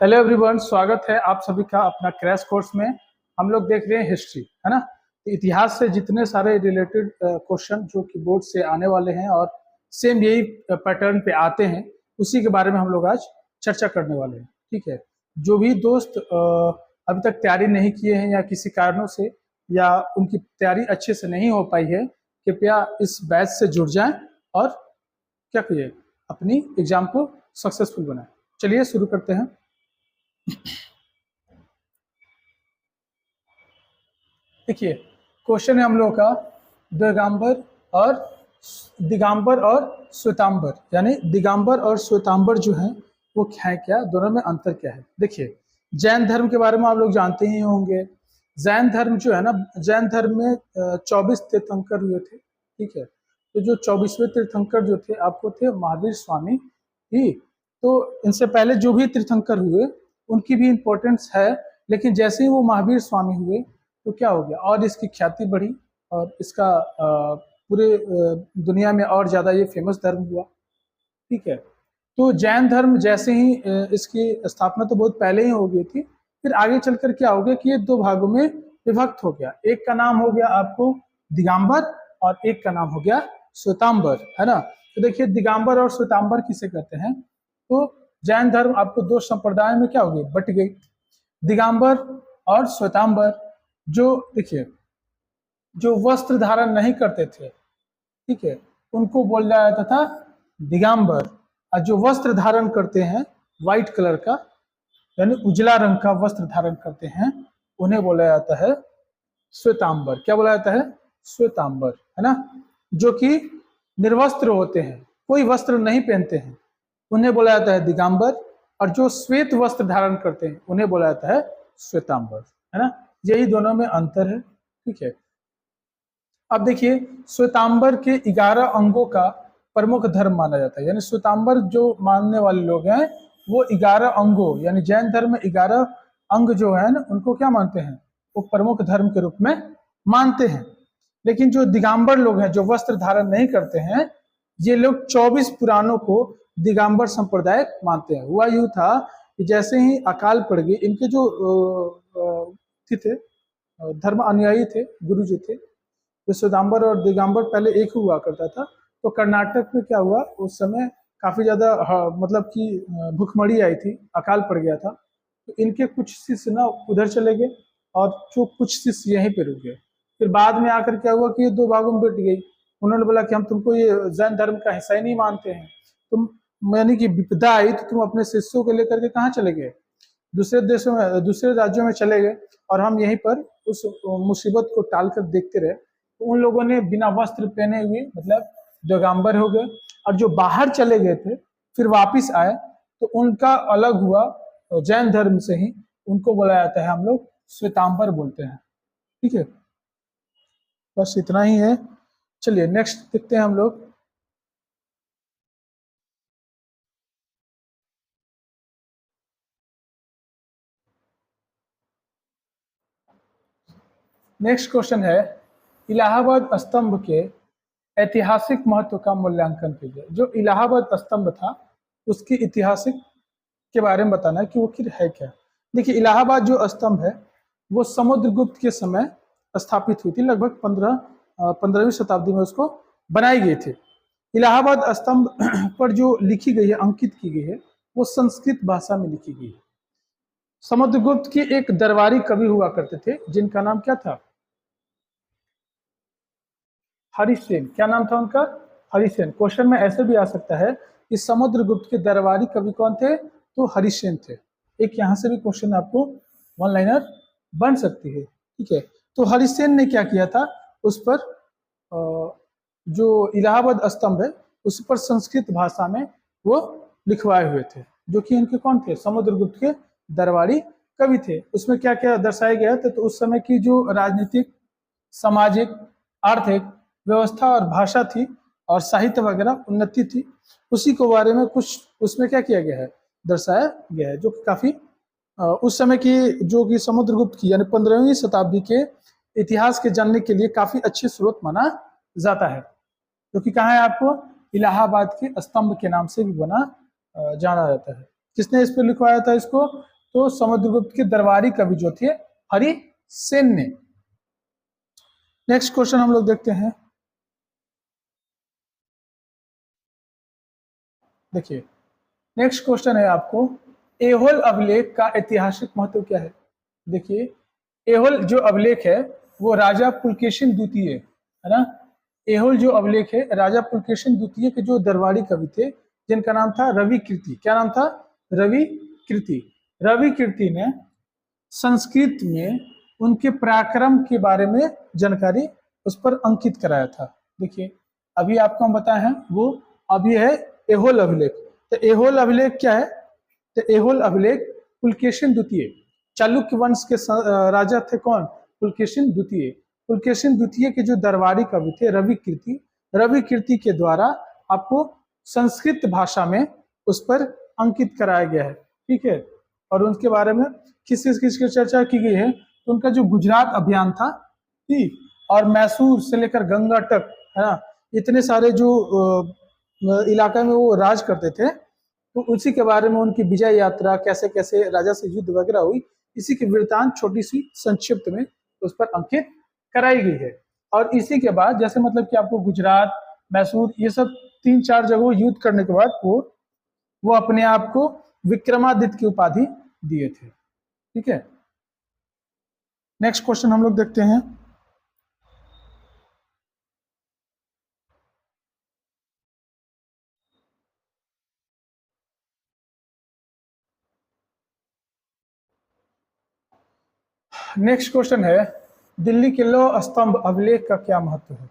Hello everyone, स्वागत है आप सभी का अपना क्रैश कोर्स में। हम लोग देख रहे हैं हिस्ट्री, है ना। तो इतिहास से जितने सारे रिलेटेड क्वेश्चन जो कि बोर्ड से आने वाले हैं और सेम यही पैटर्न पे आते हैं, उसी के बारे में हम लोग आज चर्चा करने वाले हैं। ठीक है, जो भी दोस्त अभी तक तैयारी नहीं किए हैं या किसी कारणों से या उनकी तैयारी अच्छे से नहीं हो पाई है, कृपया इस बैच से जुड़ जाएं और क्या करिए, अपनी एग्जाम को सक्सेसफुल बनाएं। चलिए शुरू करते हैं। देखिए, क्वेश्चन है हम लोग का दिगंबर और श्वेतांबर, यानी दिगंबर और श्वेतांबर जो है वो है क्या, दोनों में अंतर क्या है। देखिए, जैन धर्म के बारे में आप लोग जानते ही होंगे। जैन धर्म जो है ना, जैन धर्म में 24 तीर्थंकर हुए थे। ठीक है, तो जो 24वें तीर्थंकर जो थे आपको थे महावीर स्वामी ही। तो इनसे पहले जो भी तीर्थंकर हुए उनकी भी इम्पोर्टेंस है, लेकिन जैसे ही वो महावीर स्वामी हुए तो क्या हो गया, और इसकी ख्याति बढ़ी और इसका पूरे दुनिया में और ज़्यादा ये फेमस धर्म हुआ। ठीक है, तो जैन धर्म जैसे ही इसकी स्थापना तो बहुत पहले ही हो गई थी, फिर आगे चलकर क्या हो गया कि ये दो भागों में विभक्त हो गया। एक का नाम हो गया आपको दिगंबर और एक का नाम हो गया श्वेतांबर, है ना। तो देखिए, दिगंबर और श्वेतांबर किसे कहते हैं, तो जैन धर्म आपको दो संप्रदाय में क्या हो गई, बट गई। दिगंबर और श्वेतांबर, जो देखिए जो वस्त्र धारण नहीं करते थे, ठीक है, उनको बोल जाता था दिगंबर। और जो वस्त्र धारण करते हैं व्हाइट कलर का, यानी उजला रंग का वस्त्र धारण करते हैं, उन्हें बोला जाता है श्वेतांबर। क्या बोला जाता है, श्वेतांबर, है ना। जो कि निर्वस्त्र होते हैं, कोई वस्त्र नहीं पहनते हैं, उन्हें बोला जाता है दिगंबर। और जो श्वेत वस्त्र धारण करते हैं उन्हें बोला जाता है श्वेतांबर, है ना। यही दोनों में अंतर है। ठीक है, अब देखिए, श्वेतांबर के 11 अंगों का प्रमुख धर्म माना जाता है। यानी श्वेतांबर जो मानने वाले लोग हैं वो 11 अंगों, यानी जैन धर्म में 11 अंग जो है ना, उनको क्या मानते हैं, वो प्रमुख धर्म के रूप में मानते हैं। लेकिन जो दिगंबर लोग हैं, जो वस्त्र धारण नहीं करते हैं, ये लोग 24 पुराणों को दिगंबर संप्रदाय मानते हैं। हुआ यूं था कि जैसे ही अकाल पड़ गई, इनके जो थे धर्म अनुयायी थे, गुरु जी थे, तो श्वेतांबर और दिगंबर पहले एक हुआ करता था। तो कर्नाटक में क्या हुआ, उस समय काफी ज्यादा मतलब कि भूखमरी आई थी, अकाल पड़ गया था। तो इनके कुछ शिष्य ना उधर चले गए और जो कुछ शिष्य यहीं पे रुक गए। फिर बाद में आकर क्या हुआ कि ये दो भागों में बट गई। उन्होंने बोला कि हम तुमको ये जैन धर्म का हिस्सा ही नहीं मानते हैं, तुम यानी कि विपदा आई तो तुम अपने शिष्यों को लेकर के कहाँ चले गए, दूसरे देशों में, दूसरे राज्यों में चले गए, और हम यहीं पर उस मुसीबत को टाल कर देखते रहे। तो उन लोगों ने बिना वस्त्र पहने हुए मतलब दिगंबर हो गए, और जो बाहर चले गए थे फिर वापिस आए तो उनका अलग हुआ, जैन धर्म से ही उनको बोला जाता है, हम लोग श्वेतांबर बोलते हैं। ठीक है, बस इतना ही है। चलिए नेक्स्ट देखते हैं हम लोग। नेक्स्ट क्वेश्चन है, इलाहाबाद स्तंभ के ऐतिहासिक महत्व का मूल्यांकन कीजिए। जो इलाहाबाद स्तंभ था उसकी ऐतिहासिक के बारे में बताना है कि वो है क्या। देखिए, इलाहाबाद जो स्तंभ है वो समुद्रगुप्त के समय स्थापित हुई थी, लगभग 15वीं शताब्दी में उसको बनाई गई थी। इलाहाबाद स्तंभ पर जो लिखी गई है, अंकित की गई है, वो संस्कृत भाषा में लिखी गई है। समुद्रगुप्त की एक दरबारी कवि हुआ करते थे जिनका नाम क्या था, हरिसेन। क्या नाम था उनका, हरिसेन। क्वेश्चन में ऐसे भी आ सकता है कि समुद्रगुप्त के दरबारी कवि कौन थे, तो हरिसेन थे। एक यहाँ से भी क्वेश्चन आपको वन लाइनर बन सकती है। ठीक है, तो हरिसेन ने क्या किया था, उस पर जो इलाहाबाद स्तंभ है उस पर संस्कृत भाषा में वो लिखवाए हुए थे, जो कि इनके कौन थे, समुद्रगुप्त के दरबारी कवि थे। उसमें क्या क्या दर्शाया गया था, तो उस समय की जो राजनीतिक, सामाजिक, आर्थिक व्यवस्था और भाषा थी और साहित्य वगैरह उन्नति थी, उसी के बारे में कुछ उसमें क्या किया गया है, दर्शाया गया है। जो कि काफी उस समय की, जो कि समुद्रगुप्त की यानी 15वीं शताब्दी के इतिहास के जानने के लिए काफी अच्छे स्रोत माना जाता है। जो कि कहाँ है, आपको इलाहाबाद के स्तंभ के नाम से भी जाना जाता है। किसने इस पर लिखवाया था इसको, तो समुद्रगुप्त के दरबारी कवि जो थे हरिसेन ने। नेक्स्ट क्वेश्चन हम लोग देखते हैं। देखिए नेक्स्ट क्वेश्चन है आपको, एहोल अभिलेख का ऐतिहासिक महत्व क्या है। देखिए एहोल जो अभिलेख है वो राजा पुलकेशिन द्वितीय है ना, एहोल जो अभिलेख है राजा पुलकेशिन द्वितीय के जो दरबारी कवि थे जिनका नाम था रवि कीर्ति। क्या नाम था? रवि कीर्ति। रवि कीर्ति ने संस्कृत में उनके पराक्रम के बारे में जानकारी उस पर अंकित कराया था। देखिए अभी आपको हम बताए हैं वो, अभी है एहोल अभिलेख। तो एहोल अभिलेख क्या है? तो एहोल अभिलेख पुलकेशिन द्वितीय, चालुक्य वंश के राजा थे कौन? पुलकेशिन द्वितीय। पुलकेशिन द्वितीय के जो दरबारी कवि थे रवि कीर्ति, रवि कीर्ति के द्वारा आपको संस्कृत भाषा में उस पर अंकित कराया गया है। ठीक है, और उनके बारे में किस किस की चर्चा की गई है? तो उनका जो गुजरात अभियान था, ठीक, और मैसूर से लेकर गंगा तक, है ना, इतने सारे जो इलाका में वो राज करते थे, तो उसी के बारे में उनकी विजय यात्रा, कैसे कैसे राजा से युद्ध वगैरह हुई, इसी की वृत्तांत छोटी सी संक्षिप्त में उस पर अंकित कराई गई है। और इसी के बाद जैसे मतलब कि आपको गुजरात, मैसूर, ये सब 3-4 जगहों युद्ध करने के बाद वो अपने आप को विक्रमादित्य की उपाधि दिए थे। ठीक है, नेक्स्ट क्वेश्चन हम लोग देखते हैं। नेक्स्ट क्वेश्चन है, दिल्ली के लौह स्तंभ अभिलेख का क्या महत्व है।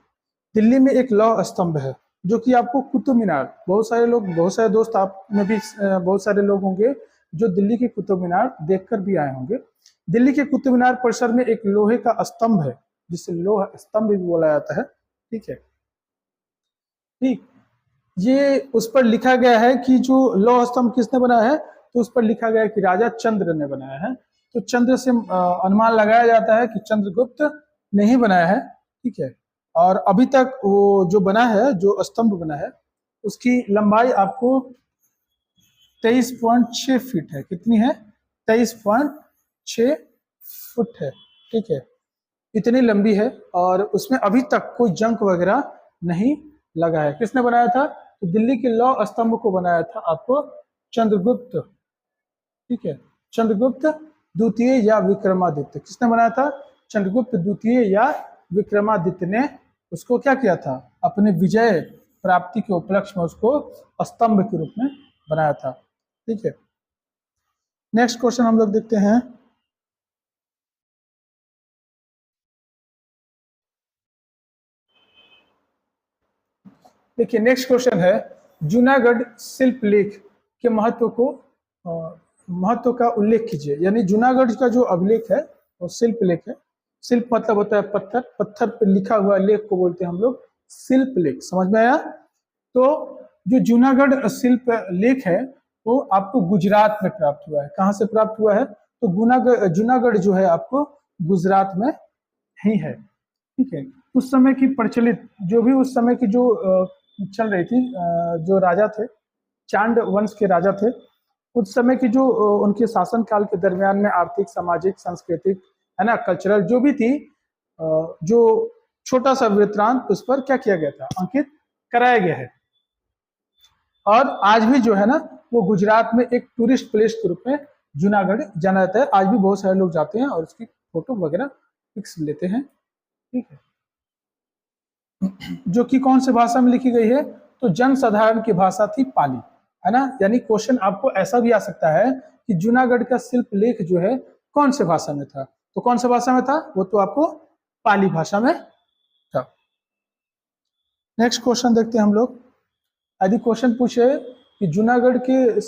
दिल्ली में एक लौह स्तंभ है जो कि आपको कुतुब मीनार, बहुत सारे दोस्त आप में भी बहुत सारे लोग होंगे जो दिल्ली के कुतुब मीनार देखकर भी आए होंगे। दिल्ली के कुतुब मीनार परिसर में एक लोहे का स्तंभ है जिसे लोह स्तंभ भी बोला जाता है। ठीक है, ठीक, ये उस पर लिखा गया है कि जो लौह स्तंभ किसने बनाया है, तो उस पर लिखा गया है कि राजा चंद्र ने बनाया है। तो चंद्र से अनुमान लगाया जाता है कि चंद्रगुप्त ने ही बनाया है। ठीक है, और अभी तक वो जो बना है, जो स्तंभ बना है, उसकी लंबाई आपको 23.6 फीट है। कितनी है? 23.6 फुट है। ठीक है, इतनी लंबी है और उसमें अभी तक कोई जंग वगैरह नहीं लगा है। किसने बनाया था? तो दिल्ली के लौह स्तंभ को बनाया था आपको चंद्रगुप्त। ठीक है, चंद्रगुप्त द्वितीय या विक्रमादित्य। किसने बनाया था? चंद्रगुप्त द्वितीय या विक्रमादित्य ने उसको क्या किया था? अपने विजय प्राप्ति के उपलक्ष्य में उसको स्तंभ के रूप में बनाया था। ठीक है, नेक्स्ट क्वेश्चन हम लोग देखते हैं। देखिए नेक्स्ट क्वेश्चन है, जूनागढ़ शिल्प लेख के महत्व का उल्लेख कीजिए। यानी जूनागढ़ का जो अभिलेख है वो शिल्प लेख है। शिल्प मतलब होता है पत्थर, पत्थर पर लिखा हुआ लेख को बोलते हैं हम लोग शिल्प लेख। समझ में आया? तो जो जूनागढ़ शिल्प लेख है वो आपको गुजरात में प्राप्त हुआ है। कहाँ से प्राप्त हुआ है? तो जूनागढ़ जो है आपको गुजरात में ही है। ठीक है, उस समय की प्रचलित जो भी उस समय की जो चल रही थी, जो राजा थे, चांड वंश के राजा थे, उस समय की जो उनके शासन काल के दरमियान में आर्थिक, सामाजिक, सांस्कृतिक, है ना, कल्चरल जो भी थी, जो छोटा सा वृत्तांत उस पर क्या किया गया था? अंकित कराया गया है। और आज भी जो है ना वो गुजरात में एक टूरिस्ट प्लेस के रूप में जूनागढ़ जाना जाता है। आज भी बहुत सारे लोग जाते हैं और उसकी फोटो वगैरह पिक्स लेते हैं। ठीक है, जो कि कौन से भाषा में लिखी गई है? तो जनसाधारण की भाषा थी पाली, है ना। यानी क्वेश्चन आपको ऐसा भी आ सकता है कि जूनागढ़ का शिल्प लेख जो है कौन से भाषा में था? तो कौन से भाषा में था? वो तो आपको पाली भाषा में था। नेक्स्ट क्वेश्चन देखते हैं हम लोग। यदि क्वेश्चन पूछे कि जूनागढ़ के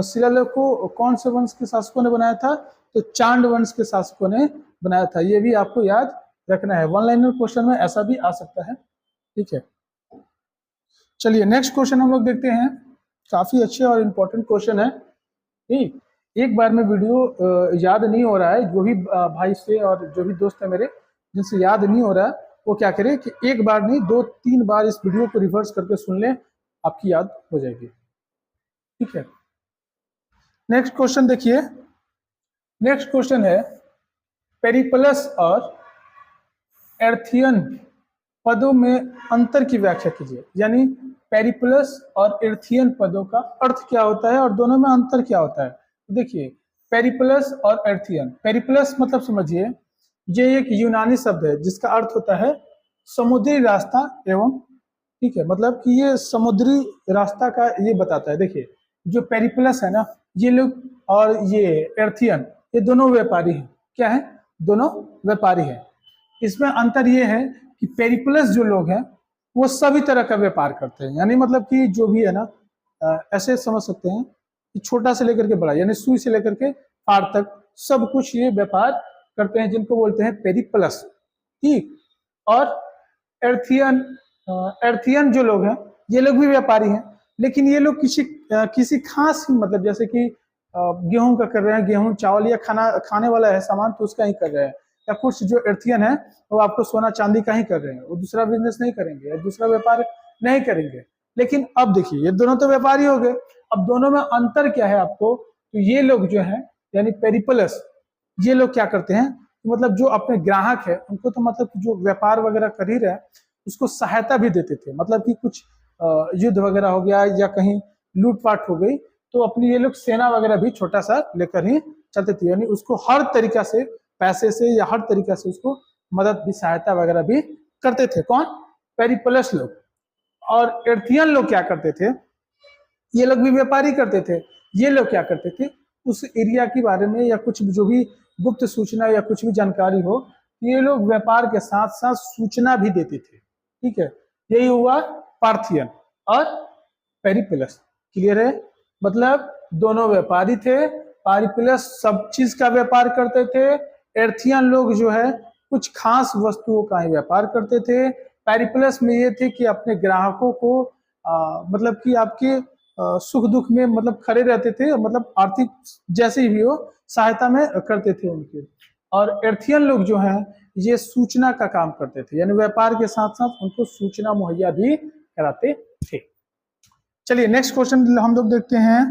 शिलालेख को कौन से वंश के शासकों ने बनाया था, तो चांड वंश के शासकों ने बनाया था। ये भी आपको याद रखना है, वन लाइनर क्वेश्चन में ऐसा भी आ सकता है। ठीक है, चलिए नेक्स्ट क्वेश्चन हम लोग देखते हैं। काफी अच्छे और इम्पोर्टेंट क्वेश्चन है। ठीक, एक बार में वीडियो याद नहीं हो रहा है, जो भी भाई से और जो भी दोस्त है मेरे जिनसे याद नहीं हो रहा है, वो क्या करें कि एक बार नहीं 2-3 बार इस वीडियो को रिवर्स करके सुन लें, आपकी याद हो जाएगी। ठीक है, नेक्स्ट क्वेश्चन देखिए, नेक्स्ट क्वेश्चन है पेरिप्लस और एर्थियन पदों में अंतर की व्याख्या कीजिए। यानी पेरिप्लस और एर्थियन पदों का अर्थ क्या होता है और दोनों में अंतर क्या होता है। देखिए पेरिप्लस और एर्थियन, पेरिप्लस मतलब समझिए ये एक यूनानी शब्द है जिसका अर्थ होता है समुद्री रास्ता एवं, ठीक है, मतलब कि ये समुद्री रास्ता का ये बताता है। देखिए जो पेरिप्लस है ना, ये लोग और ये एर्थियन ये दोनों व्यापारी हैं। क्या है? दोनों व्यापारी हैं। इसमें अंतर ये है कि पेरिप्लस जो लोग हैं वो सभी तरह का व्यापार करते हैं। यानी मतलब कि जो भी है ना, ऐसे समझ सकते हैं कि छोटा से लेकर के बड़ा, यानी सुई से लेकर के पार तक सब कुछ ये व्यापार करते हैं, जिनको बोलते हैं पेरिप्लस। ठीक। और एर्थियन, एर्थियन जो लोग हैं ये लोग भी व्यापारी हैं, लेकिन ये लोग किसी खास, मतलब जैसे कि गेहूं का कर रहे हैं, गेहूं चावल या खाने वाला है सामान तो उसका ही कर रहे हैं। या कुछ जो एर्थियन है वो आपको सोना चांदी का ही कर रहे हैं, वो दूसरा बिजनेस नहीं करेंगे या दूसरा व्यापार नहीं करेंगे। लेकिन अब देखिए ये दोनों तो व्यापारी हो गए, अब दोनों में अंतर क्या है आपको, तो ये लोग जो है यानी पेरिप्लस, ये लोग क्या करते हैं, मतलब जो अपने ग्राहक है उनको तो मतलब जो व्यापार वगैरह कर ही रहे उसको सहायता भी देते थे। मतलब कि कुछ युद्ध वगैरह हो गया या कहीं लूटपाट हो गई तो अपनी ये लोग सेना वगैरह भी छोटा सा लेकर ही चलते थे। यानी उसको हर तरीका से, पैसे से या हर तरीका से उसको मदद भी, सहायता वगैरह भी करते थे। कौन? पेरिप्लस लोग। और एर्थियन लोग क्या करते थे, ये लोग भी व्यापारी करते थे। ये लोग क्या करते थे, उस एरिया के बारे में या कुछ जो भी गुप्त सूचना या कुछ भी जानकारी हो, ये लोग व्यापार के साथ साथ सूचना भी देते थे। ठीक है, यही हुआ पार्थियन और पेरिप्लस। क्लियर है? मतलब दोनों व्यापारी थे। पेरिप्लस सब चीज का व्यापार करते थे, एर्थियन लोग जो है कुछ खास वस्तुओं का ही व्यापार करते थे। पेरिप्लस में ये थे कि अपने ग्राहकों को मतलब कि आपके सुख दुख में मतलब खड़े रहते थे, मतलब आर्थिक जैसे भी हो सहायता में करते थे उनके। और एर्थियन लोग जो हैं ये सूचना का काम करते थे, यानी व्यापार के साथ साथ उनको सूचना मुहैया भी कराते थे। चलिए नेक्स्ट क्वेश्चन हम लोग देखते हैं।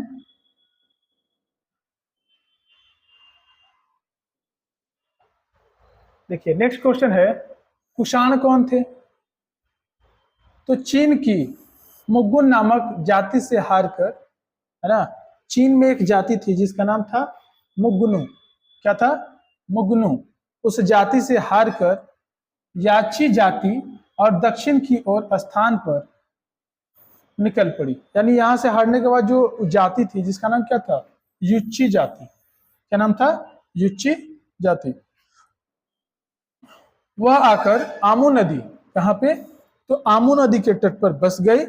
देखिए नेक्स्ट क्वेश्चन है कुषाण कौन थे? तो चीन की मुगुन नामक जाति से हारकर, है ना, चीन में एक जाति थी जिसका नाम था मुगुनु। क्या था? मुगुनु। उस जाति से हारकर याची जाति और दक्षिण की ओर स्थान पर निकल पड़ी। यानी यहां से हारने के बाद जो जाति थी जिसका नाम क्या था? युच्ची जाति। क्या नाम था? युच्ची जाति। वह आकर आमू नदी, कहां पे? तो आमू नदी के तट पर बस गई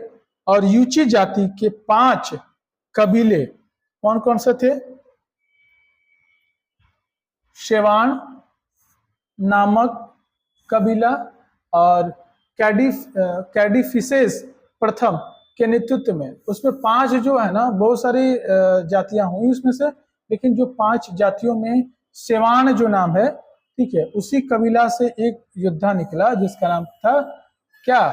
और युची जाति के 5 कबीले, कौन कौन से थे? शेवान नामक कबीला और कैडिफिसेस प्रथम के नेतृत्व में, उसमें 5 जो है ना, बहुत सारी जातियां हुई उसमें से, लेकिन जो 5 जातियों में शेवान जो नाम है, ठीक है, उसी कबीला से एक योद्धा निकला जिसका नाम था क्या?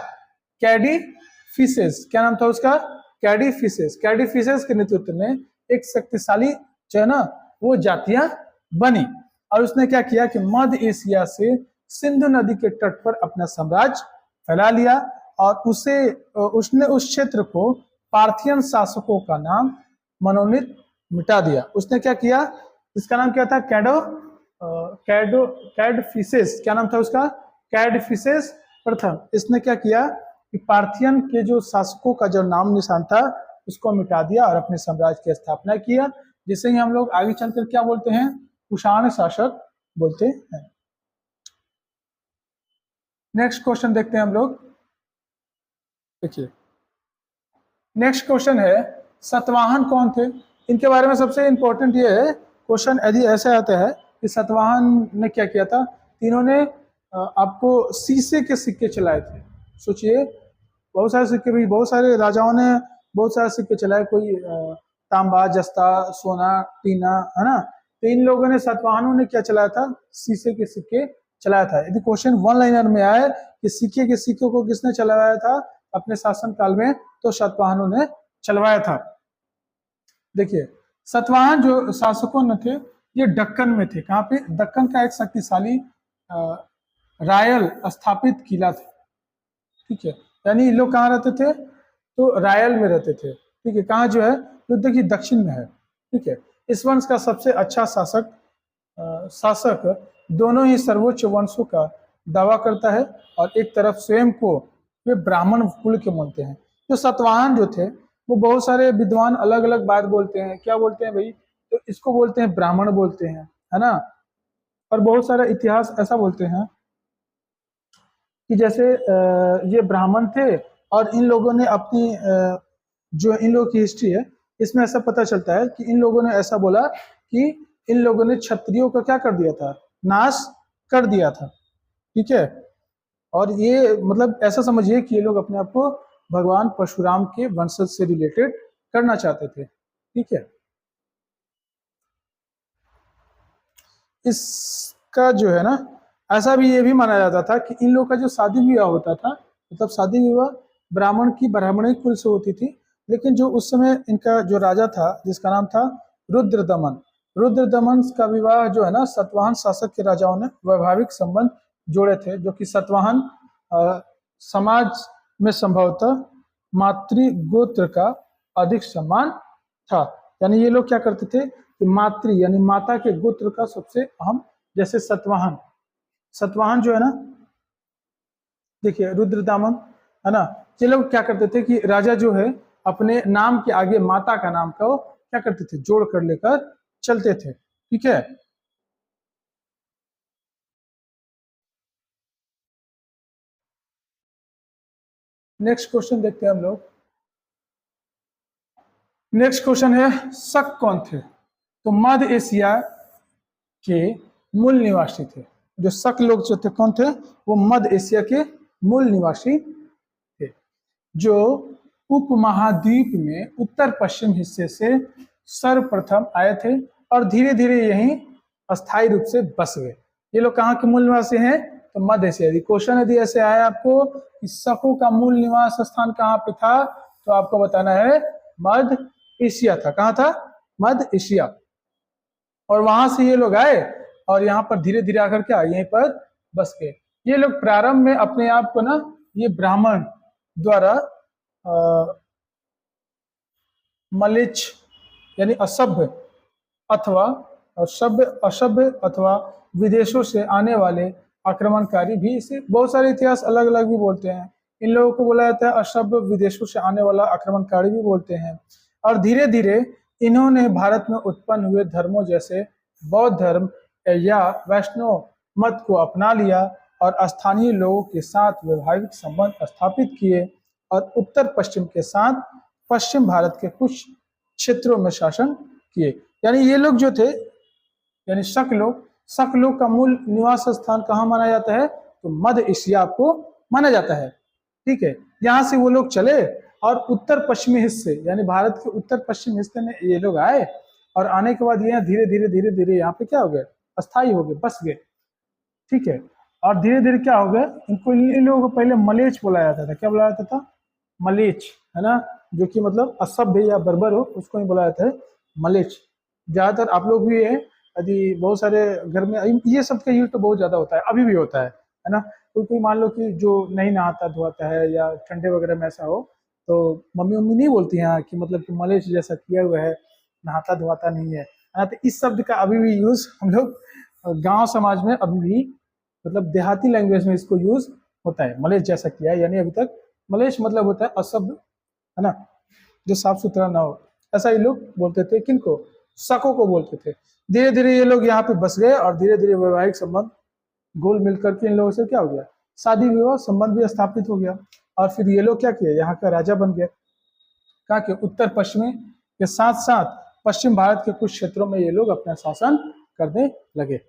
कैडिफिसेस। क्या नाम था उसका? कैडिफिसेस। कैडिफिसेस के नेतृत्व में एक शक्तिशाली जो है ना वो जातियां बनी। और उसने क्या किया कि मध्य एशिया से सिंधु नदी के तट पर अपना साम्राज्य फैला लिया और उसने उस क्षेत्र को पार्थियन शासकों का नाम मनोनीत मिटा दिया। उसने क्या किया? इसका नाम क्या था? कैडफिसेस। क्या नाम था उसका? कैडफिसेस प्रथम। इसने क्या किया कि पार्थियन के जो शासकों का जो नाम निशान था उसको मिटा दिया और अपने साम्राज्य की स्थापना किया, जिसे ही हम लोग आगे चलकर क्या बोलते हैं? कुषाण शासक बोलते हैं। नेक्स्ट क्वेश्चन देखते हैं हम लोग। देखिए नेक्स्ट क्वेश्चन है सतवाहन कौन थे? इनके बारे में सबसे इंपॉर्टेंट ये है क्वेश्चन, यदि ऐसा आता है कि सतवाहन ने क्या किया था। तीनों ने आपको शीशे के सिक्के चलाए थे। सोचिए बहुत सारे सिक्के भी, बहुत सारे राजाओं ने बहुत सारे सिक्के चलाए, कोई तांबा, जस्ता, सोना, टीना, है ना। तो इन लोगों ने, सतवाहनों ने क्या चलाया था? शीशे के सिक्के चलाया था। यदि क्वेश्चन 1 लाइनर में आए कि सिक्के के सिक्कों को किसने चलवाया था अपने शासन काल में, तो सतवाहनों ने चलवाया था। देखिए सतवाहन जो शासकों ने थे ये दक्कन में थे। कहाँ पे? दक्कन का एक शक्तिशाली रायल स्थापित किला था। ठीक है, यानी ये लोग कहाँ रहते थे? तो रायल में रहते थे। ठीक है, कहाँ जो है? तो देखिए दक्षिण में है। ठीक है, इस वंश का सबसे अच्छा शासक दोनों ही सर्वोच्च वंशों का दावा करता है और एक तरफ स्वयं को वे ब्राह्मण कुल के मानते हैं। जो सतवाहन जो थे वो बहुत सारे विद्वान अलग अलग बात बोलते हैं। क्या बोलते हैं भाई? तो इसको बोलते हैं ब्राह्मण बोलते हैं, है ना। और बहुत सारा इतिहास ऐसा बोलते हैं कि जैसे ये ब्राह्मण थे और इन लोगों ने अपनी जो इन लोगों की हिस्ट्री है इसमें ऐसा पता चलता है कि इन लोगों ने ऐसा बोला कि इन लोगों ने क्षत्रियों का क्या कर दिया था? नाश कर दिया था। ठीक है, और ये मतलब ऐसा समझिए कि ये लोग अपने आप को भगवान परशुराम के वंशज से रिलेटेड करना चाहते थे। ठीक है, इसका जो है ना, ऐसा भी ये भी माना जाता था कि इन लोगों का जो शादी विवाह होता था, मतलब शादी विवाह ब्राह्मण की ब्राह्मणी कुल से होती थी। लेकिन जो उस समय इनका जो राजा था जिसका नाम था रुद्रदमन, रुद्रदमन का विवाह जो है ना सतवाहन शासक के राजाओं ने वैवाहिक संबंध जोड़े थे, जो कि सतवाहन समाज में संभवतः मातृ गोत्र का अधिक सम्मान था। यानी ये लोग क्या करते थे कि मातृ यानी माता के गोत्र का सबसे अहम, जैसे सतवाहन, सतवाहन जो है ना, देखिए रुद्रदामन, है ना। ये लोग क्या करते थे कि राजा जो है अपने नाम के आगे माता का नाम का वो क्या करते थे? जोड़ कर लेकर चलते थे। ठीक है, नेक्स्ट क्वेश्चन देखते हैं हम लोग। नेक्स्ट क्वेश्चन है शक कौन थे? तो मध्य एशिया के मूल निवासी थे। जो शक लोग जो थे कौन थे? वो मध्य एशिया के मूल निवासी थे, जो उपमहाद्वीप में उत्तर पश्चिम हिस्से से सर्वप्रथम आए थे और धीरे धीरे यहीं अस्थायी रूप से बस गए। ये लोग कहाँ के मूल निवासी हैं? तो मध्य एशिया। क्वेश्चन यदि ऐसे आया आपको कि शकों का मूल निवास स्थान कहाँ पे था, तो आपको बताना है मध्य एशिया था। कहाँ था? मध्य एशिया। और वहां से ये लोग आए और यहाँ पर धीरे धीरे आकर क्या यहीं पर बस गए। ये लोग प्रारंभ में अपने आप को ना ये ब्राह्मण द्वारा मलिच यानी असभ्य अथवा असभ्य अथवा विदेशों से आने वाले आक्रमणकारी भी, इसे बहुत सारे इतिहास अलग अलग भी बोलते हैं। इन लोगों को बोला जाता है असभ्य, विदेशों से आने वाला आक्रमणकारी भी बोलते हैं। और धीरे धीरे इन्होंने भारत में उत्पन्न हुए धर्मों जैसे बौद्ध धर्म या वैष्णव मत को अपना लिया और स्थानीय लोगों के साथ वैवाहिक संबंध स्थापित किए और उत्तर पश्चिम के साथ पश्चिम भारत के कुछ क्षेत्रों में शासन किए। यानी ये लोग जो थे यानी शक लोग का मूल निवास स्थान कहाँ माना जाता है? तो मध्य एशिया को माना जाता है। ठीक है, यहाँ से वो लोग चले और उत्तर पश्चिमी हिस्से यानी भारत के उत्तर पश्चिम हिस्से में ये लोग आए और आने के बाद ये धीरे धीरे यहाँ पे क्या हो गए? अस्थायी हो गए, बस गए। ठीक है, और धीरे धीरे क्या हो गया? इनको इन लोगों को पहले मलेच बोला जाता था। क्या बोला जाता था? मलेच, है ना, जो कि मतलब असभ्य या बर्बर हो उसको ही बोला जाता है मलेच। ज्यादातर आप लोग भी है यदि बहुत सारे घर में ये सब का यूज तो बहुत ज्यादा होता है, अभी भी होता है ना। तो कोई मान लो कि जो नहीं नहाता धोता है या ठंडे वगैरह में ऐसा हो, तो मम्मी उम्मी नहीं बोलती हैं कि मतलब कि मलेच जैसा किया हुआ है, नहाता धोता नहीं है ना। तो इस शब्द का अभी भी यूज हम लोग गांव समाज में अभी भी मतलब देहाती लैंग्वेज में इसको यूज होता है, मलेच जैसा किया है। यानी अभी तक मलेच मतलब होता है असभ्य, है ना, जो साफ सुथरा ना हो, ऐसा ये लोग बोलते थे। किनको? शकों को बोलते थे। धीरे धीरे ये लोग यहाँ पे बस गए और धीरे धीरे वैवाहिक संबंध घुल मिल करके इन लोगों से क्या हो गया? शादी विवाह संबंध भी स्थापित हो गया। और फिर ये लोग क्या किए? यहाँ का राजा बन गए। कहा कि उत्तर पश्चिमी के साथ साथ पश्चिम भारत के कुछ क्षेत्रों में ये लोग अपना शासन करने लगे।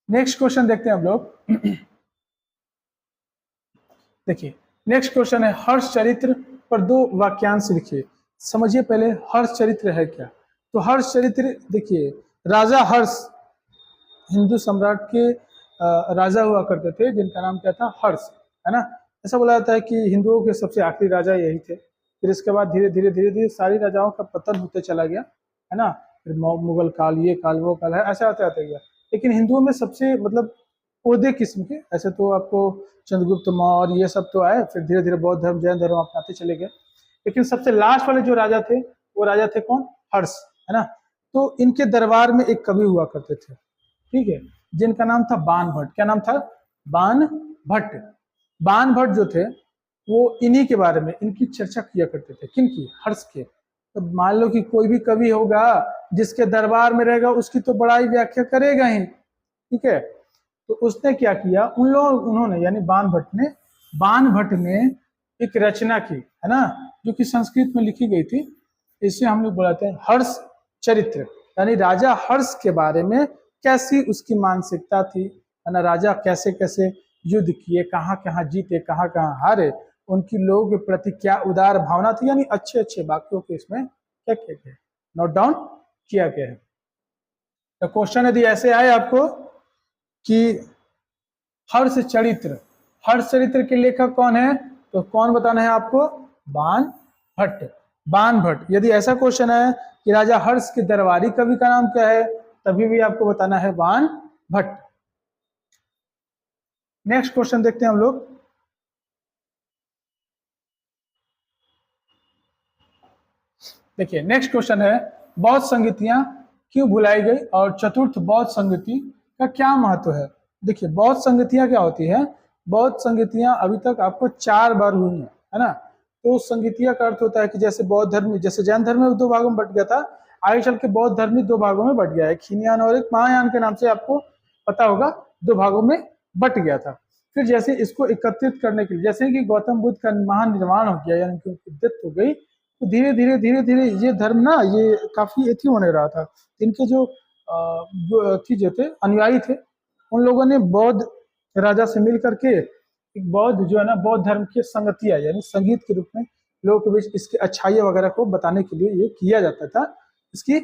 नेक्स्ट क्वेश्चन देखते हैं हम लोग। देखिए नेक्स्ट क्वेश्चन है हर्ष चरित्र पर 2 वाक्यांश लिखिए। समझिए पहले हर्ष चरित्र है क्या। तो हर्ष चरित्र देखिए, राजा हर्ष हिंदू सम्राट के राजा हुआ करते थे जिनका नाम क्या था? हर्ष, है ना। ऐसा बोला जाता है कि हिंदुओं के सबसे आखिरी राजा यही थे। फिर इसके बाद धीरे धीरे सारी राजाओं का पतन होते चला गया, है ना। फिर मुगल काल, ये काल, वो काल है, ऐसे आते आते गया। लेकिन हिंदुओं में सबसे मतलब पौधे किस्म के, ऐसे तो आपको चंद्रगुप्त मौर्य ये सब तो आए, फिर धीरे धीरे बौद्ध धर्म, जैन धर्म अपनाते चले गए। लेकिन सबसे लास्ट वाले जो राजा थे वो राजा थे कौन? हर्ष, है ना। तो इनके दरबार में एक कवि हुआ करते थे, ठीक है, जिनका नाम था बाण भट्ट। क्या नाम था? बाण भट्ट। बाण भट्ट जो थे वो इन्हीं के बारे में, इनकी चर्चा किया करते थे। किनकी? हर्ष के। तो मान लो कि कोई भी कवि होगा जिसके दरबार में रहेगा उसकी तो बड़ाई व्याख्या करेगा ही, ठीक है। तो उसने क्या किया, उन्होंने यानी बाण भट्ट ने एक रचना की, है ना, जो कि संस्कृत में लिखी गई थी। इसे हम लोग बुलाते हैं हर्ष चरित्र, यानी राजा हर्ष के बारे में कैसी उसकी मानसिकता थी, है ना, राजा कैसे कैसे युद्ध किए, कहाँ कहाँ जीते, कहाँ कहाँ हारे, उनकी लोगों के प्रति क्या उदार भावना थी, यानी अच्छे अच्छे वाक्यों के इसमें क्या किया गया, नोट डाउन किया गया है। तो क्वेश्चन यदि ऐसे आए आपको कि हर्ष चरित्र के लेखक कौन है, तो कौन बताना है आपको? बाण भट्ट। यदि ऐसा क्वेश्चन है कि राजा हर्ष के दरबारी कवि का नाम क्या है, तभी भी आपको बताना है बाण भट्ट। नेक्स्ट क्वेश्चन देखते हैं हम लोग। देखिए नेक्स्ट क्वेश्चन है, बौद्ध संगतियां क्यों भुलाई गई और चतुर्थ बौद्ध संगति का क्या महत्व है? देखिए बौद्ध संगतियां क्या होती है? बौद्ध संगतियां अभी तक आपको 4 बार हुई है ना। तो संगतियां का अर्थ होता है कि जैसे बौद्ध धर्म, जैसे जैन धर्म में 2 भागों में बट गया था, आगे चल के बौद्ध धर्म 2 भागों में बट गया है, एक हीनयान और एक महायान के नाम से आपको पता होगा, 2 भागों में बट गया था। फिर जैसे इसको एकत्रित करने के लिए, जैसे कि गौतम बुद्ध का महानिर्वाण हो गया, यानी कि उनकी डेथ हो गई, तो धीरे धीरे ये धर्म ना ये काफी एथी होने रहा था। इनके जो जो थे अनुयायी थे, उन लोगों ने बौद्ध राजा से मिल करके एक बौद्ध जो है ना, बौद्ध धर्म की संगतियां, यानी संगीत के रूप में लोगों के बीच इसके अच्छाई वगैरह को बताने के लिए ये किया जाता था, इसकी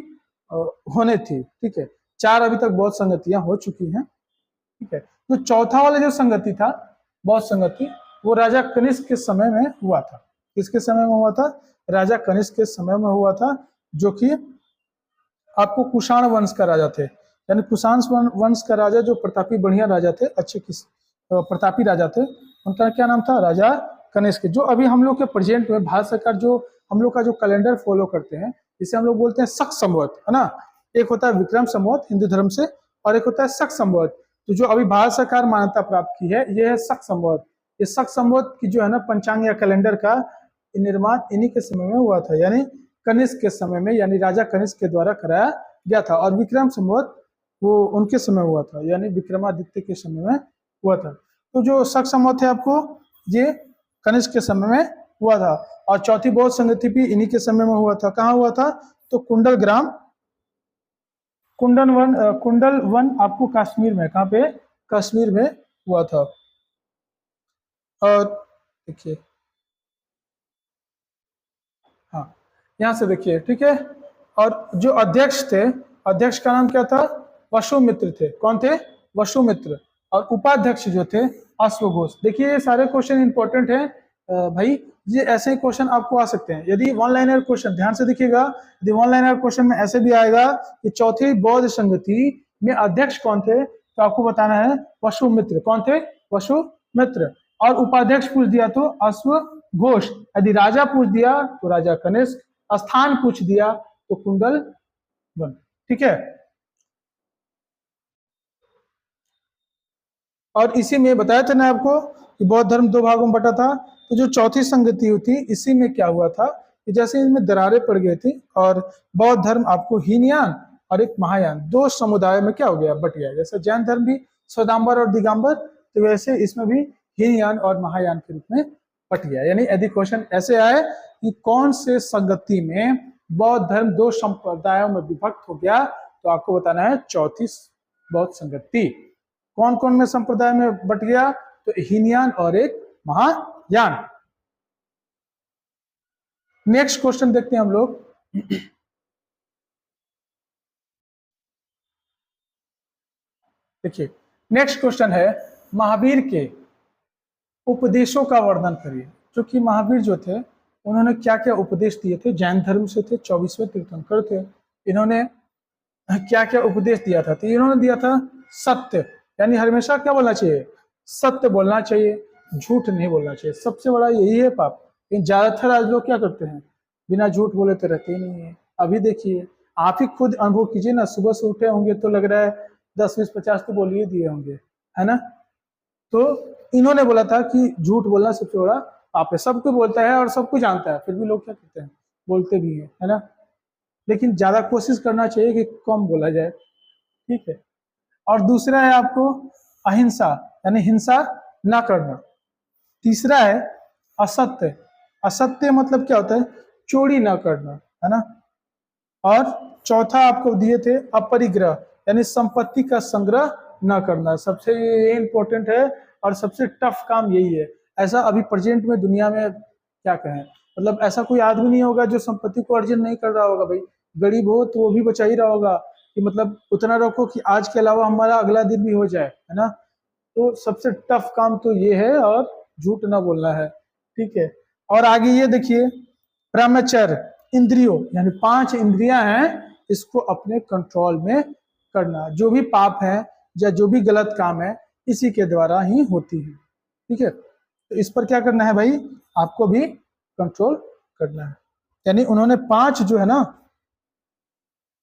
होने थी, ठीक है। 4 अभी तक बौद्ध संगतियां हो चुकी हैं, ठीक है। तो चौथा वाला जो संगति था, बौद्ध संगति, वो राजा कनिष्क के समय में हुआ था। किसके समय में हुआ था? राजा कनिष्क के समय में हुआ था, जो कि आपको कुषाण वंश का राजा थे, यानी कुषाण वंश का राजा जो प्रतापी बढ़िया राजा थे, अच्छे प्रतापी राजा थे, उनका क्या नाम था? राजा कनिष्क। जो अभी हम लोग के प्रेजेंट में भारत सरकार जो हम लोग का जो कैलेंडर फॉलो करते हैं, जिसे हम लोग बोलते हैं शक संवत, है ना। एक होता है विक्रम संवत हिंदू धर्म से, और एक होता है शक संवत। तो जो अभी भारत सरकार मान्यता प्राप्त की है, ये है शक संवत। ये शक संवत की जो है ना पंचांग या कैलेंडर का निर्माण इन्हीं के समय में हुआ था, यानी कनिष्क के समय में, यानी राजा कनिष्क के द्वारा कराया गया था। और विक्रम संवत वो उनके समय हुआ था, यानी विक्रमादित्य के समय में हुआ था। तो जो शक संवत है आपको, ये कनिष्क के समय में हुआ था। और चौथी बौद्ध संगति भी इन्हीं के समय में हुआ था। कहाँ हुआ था? तो कुंडल वन आपको कश्मीर में, कहाँ पे? कश्मीर में हुआ था। और देखिए, हाँ यहाँ से देखिए, ठीक है। और जो अध्यक्ष थे, अध्यक्ष का नाम क्या था? वसुमित्र थे। कौन थे? वसुमित्र। और उपाध्यक्ष जो थे अश्वघोष। देखिए ये सारे क्वेश्चन इंपॉर्टेंट हैं भाई, ये ऐसे ही क्वेश्चन आपको आ सकते हैं। यदि 1 लाइनर क्वेश्चन, ध्यान से देखिएगा, यदि 1 लाइनर क्वेश्चन में ऐसे भी आएगा कि चौथी बौद्ध संगति में अध्यक्ष कौन थे, तो आपको बताना है वसुमित्र। कौन थे? वसुमित्र। और उपाध्यक्ष पूछ दिया तो अश्वघोष। यदि राजा पूछ दिया तो राजा कनिष्क, स्थान पूछ दिया तो कुंडल वन, ठीक है। और इसी में बताया था ना आपको कि बौद्ध धर्म 2 भागों में बटा था। तो जो चौथी संगति थी, इसी में क्या हुआ था कि जैसे इनमें दरारें पड़ गई थी, और बौद्ध धर्म आपको हीनयान और एक महायान 2 समुदाय में क्या हो गया? बट गया। जैसे जैन धर्म भी स्वयंवर और दिगंबर, तो वैसे इसमें भी हीनयान और महायान के रूप में बट गया। यानी यदि क्वेश्चन ऐसे आए कि कौन से संगति में बौद्ध धर्म 2 संप्रदायों में विभक्त हो गया, तो आपको बताना है चौथी बौद्ध संगति। कौन कौन में संप्रदाय में बट गया? तो हीनयान और एक महायान। नेक्स्ट क्वेश्चन देखते हैं हम लोग। देखिए नेक्स्ट क्वेश्चन है, महावीर के उपदेशों का वर्णन करिए। जो कि महावीर जो थे उन्होंने क्या क्या उपदेश दिए थे? जैन धर्म से थे, 24वें तीर्थंकर थे। इन्होंने क्या क्या उपदेश दिया था? तो इन्होंने दिया था सत्य, यानी हमेशा क्या बोलना चाहिए? सत्य बोलना चाहिए, झूठ नहीं बोलना चाहिए। सबसे बड़ा यही है पाप। लेकिन ज्यादातर आज लोग क्या करते हैं? बिना झूठ बोले तो रहते ही नहीं है। अभी देखिए, आप ही खुद अनुभव कीजिए ना, सुबह से उठे होंगे तो लग रहा है 10 20 50 तो बोल ही दिए होंगे, है ना? तो इन्होंने बोला था कि झूठ बोलना सबसे बड़ा पाप है। सब कोई बोलता है और सब कुछ जानता है, फिर भी लोग क्या करते हैं? बोलते भी हैं, है ना? लेकिन ज्यादा कोशिश करना चाहिए कि कम बोला जाए, ठीक है। और दूसरा है आपको अहिंसा, यानी हिंसा ना करना। तीसरा है असत्य। असत्य मतलब क्या होता है? चोरी ना करना, है ना? और चौथा आपको दिए थे अपरिग्रह, यानी संपत्ति का संग्रह ना करना। सबसे ये इंपॉर्टेंट है और सबसे टफ काम यही है। ऐसा अभी प्रेजेंट में दुनिया में क्या कहें, मतलब ऐसा कोई आदमी नहीं होगा जो संपत्ति को अर्जन नहीं कर रहा होगा। भाई गरीब हो तो वो भी बचा ही रहा होगा कि मतलब उतना रखो कि आज के अलावा हमारा अगला दिन भी हो जाए, है ना? तो सबसे टफ काम तो ये है, और झूठ ना बोलना है, ठीक है। और आगे ये देखिए, ब्रह्मचर्य, इंद्रियों यानी 5 इंद्रियां हैं, इसको अपने कंट्रोल में करना। जो भी पाप है या जो भी गलत काम है, इसी के द्वारा ही होती है, ठीक है। तो इस पर क्या करना है भाई? आपको भी कंट्रोल करना है। यानी उन्होंने 5 जो है ना,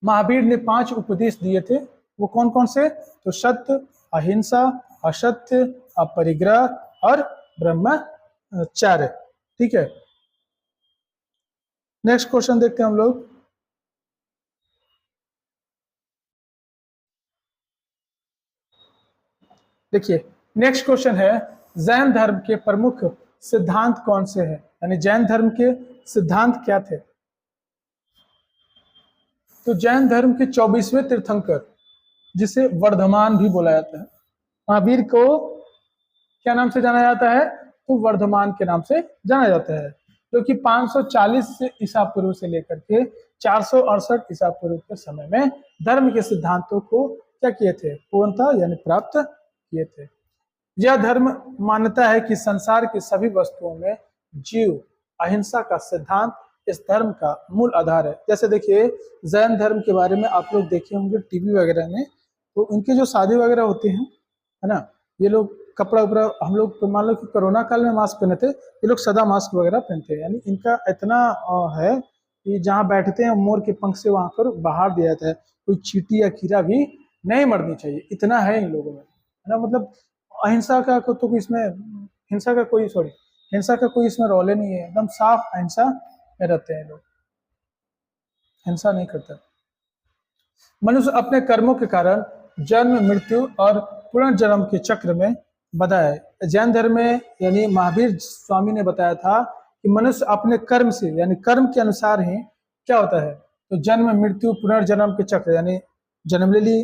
महावीर ने 5 उपदेश दिए थे। वो कौन कौन से? तो सत्य, अहिंसा, असत्य, अपरिग्रह और ब्रह्मचर्य, ठीक है। नेक्स्ट क्वेश्चन देखते हैं हम लोग। देखिए नेक्स्ट क्वेश्चन है, जैन धर्म के प्रमुख सिद्धांत कौन से हैं? यानी जैन धर्म के सिद्धांत क्या थे? तो जैन धर्म के 24वें तीर्थंकर, जिसे वर्धमान भी बोला जाता है, महावीर को क्या नाम से जाना जाता है? तो वर्धमान के नाम से जाना जाता है, जो कि 540 से ईसा पूर्व से लेकर के 468 ईसा पूर्व के समय में धर्म के सिद्धांतों को क्या किए थे? पूर्णतः यानी प्राप्त किए थे। यह धर्म मानता है कि संसार की सभी वस्तुओं में जीव अहिंसा का सिद्धांत इस धर्म का मूल आधार है। जैसे देखिए, जैन धर्म के बारे में आप लोग देखे होंगे टीवी वगैरह में, तो उनके जो शादी वगैरह होते हैं, है ना, ये लोग कपड़ा उपड़ा, हम लोग मान लो कि कोरोना काल में मास्क पहने थे, ये लोग सदा मास्क वगैरह पहनते हैं। यानी इनका इतना है कि जहाँ बैठते हैं मोर के पंख से वहां पर बाहर दिया जाता है, कोई चींटी या कीड़ा भी नहीं मरनी चाहिए, इतना है इन लोगों में, है ना। मतलब अहिंसा का तो इसमें हिंसा का कोई सॉरी हिंसा का कोई इसमें रोल ही नहीं है, एकदम साफ अहिंसा में रहते हैं लोग, हिंसा नहीं करते। मनुष्य अपने कर्मों के कारण जन्म मृत्यु और पुनर्जन्म के चक्र में बंधा है। जैन धर्म में यानी महावीर स्वामी ने बताया था कि मनुष्य अपने कर्म से यानी कर्म के अनुसार ही क्या होता है? तो जन्म मृत्यु पुनर्जन्म के चक्र, यानी जन्म ले ली,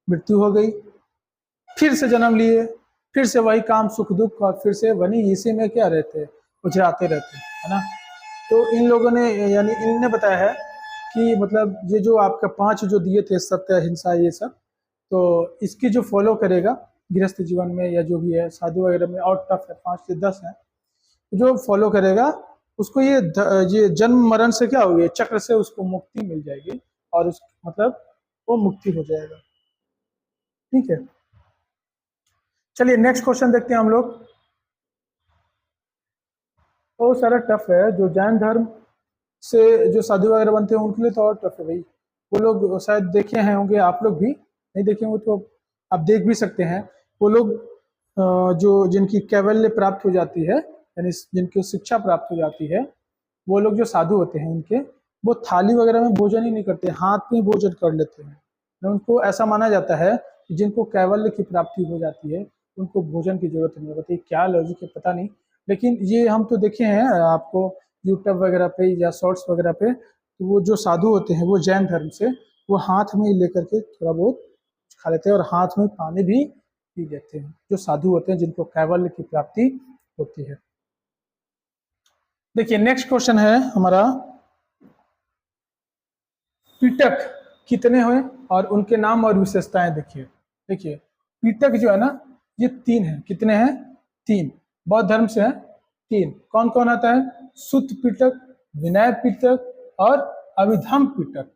मृत्यु हो गई, फिर से जन्म लिए, फिर से वही काम सुख दुख, और फिर से वही इसी में क्या रहते हैं? गुजराते रहते हैं, है ना। तो इन लोगों ने यानी इनने बताया है कि मतलब ये जो आपका 5 जो दिए थे, सत्य अहिंसा ये सब, तो इसकी जो फॉलो करेगा गृहस्थ जीवन में या जो भी है शादी वगैरह में, और टफ है 5 से 10 है, जो फॉलो करेगा उसको ये जन्म मरण से क्या होगी, चक्र से उसको मुक्ति मिल जाएगी, और उस मतलब वो मुक्ति हो जाएगा, ठीक है। चलिए नेक्स्ट क्वेश्चन देखते हैं हम लोग। बहुत सारा टफ है, जो जैन धर्म से जो साधु वगैरह बनते हैं उनके लिए तो और टफ है भाई। वो लोग शायद देखे हैं होंगे, आप लोग भी नहीं देखे होंगे तो आप देख भी सकते हैं। वो लोग जो जिनकी कैवल्य प्राप्त हो जाती है, यानी जिनकी शिक्षा प्राप्त हो जाती है, वो लोग जो साधु होते हैं इनके, वो थाली वगैरह में भोजन ही नहीं करते, हाथ में भोजन कर लेते हैं। उनको ऐसा माना जाता है कि जिनको कैवल्य की प्राप्ति हो जाती है उनको भोजन की जरूरत नहीं होती। क्या लॉजिक है पता नहीं, लेकिन ये हम तो देखे हैं आपको यूट्यूब वगैरह पे या शॉर्ट्स वगैरह पे, तो वो जो साधु होते हैं वो जैन धर्म से, वो हाथ में ही लेकर के थोड़ा बहुत खा लेते हैं और हाथ में पानी भी पी लेते हैं, जो साधु होते हैं जिनको कैवल्य की प्राप्ति होती है। देखिए नेक्स्ट क्वेश्चन है हमारा, पीटक कितने हुए और उनके नाम और विशेषताएं देखिए। देखिए पीटक जो है ना, ये 3 है। कितने हैं? 3। बौद्ध धर्म से है, तीन कौन कौन आता है? सुत पिटक, विनय पिटक और अभिधम पिटक।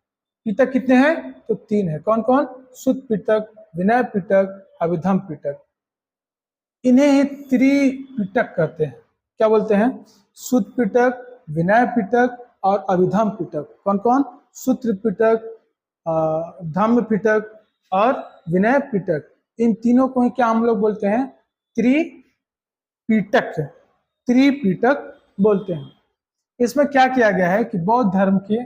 पिटक कितने हैं? तो तीन है। कौन कौन? सुत पिटक, विनय पिटक, अभिधम पिटक। इन्हें ही त्रिपिटक कहते हैं। क्या बोलते हैं? सुत पिटक, विनय पिटक और अभिधम पिटक। कौन कौन? सूत्र पिटक, धम्म पिटक और विनय पिटक। इन तीनों को ही क्या हम लोग बोलते हैं? त्रिपिटक। त्रिपिटक बोलते हैं। इसमें क्या किया गया है कि बौद्ध धर्म के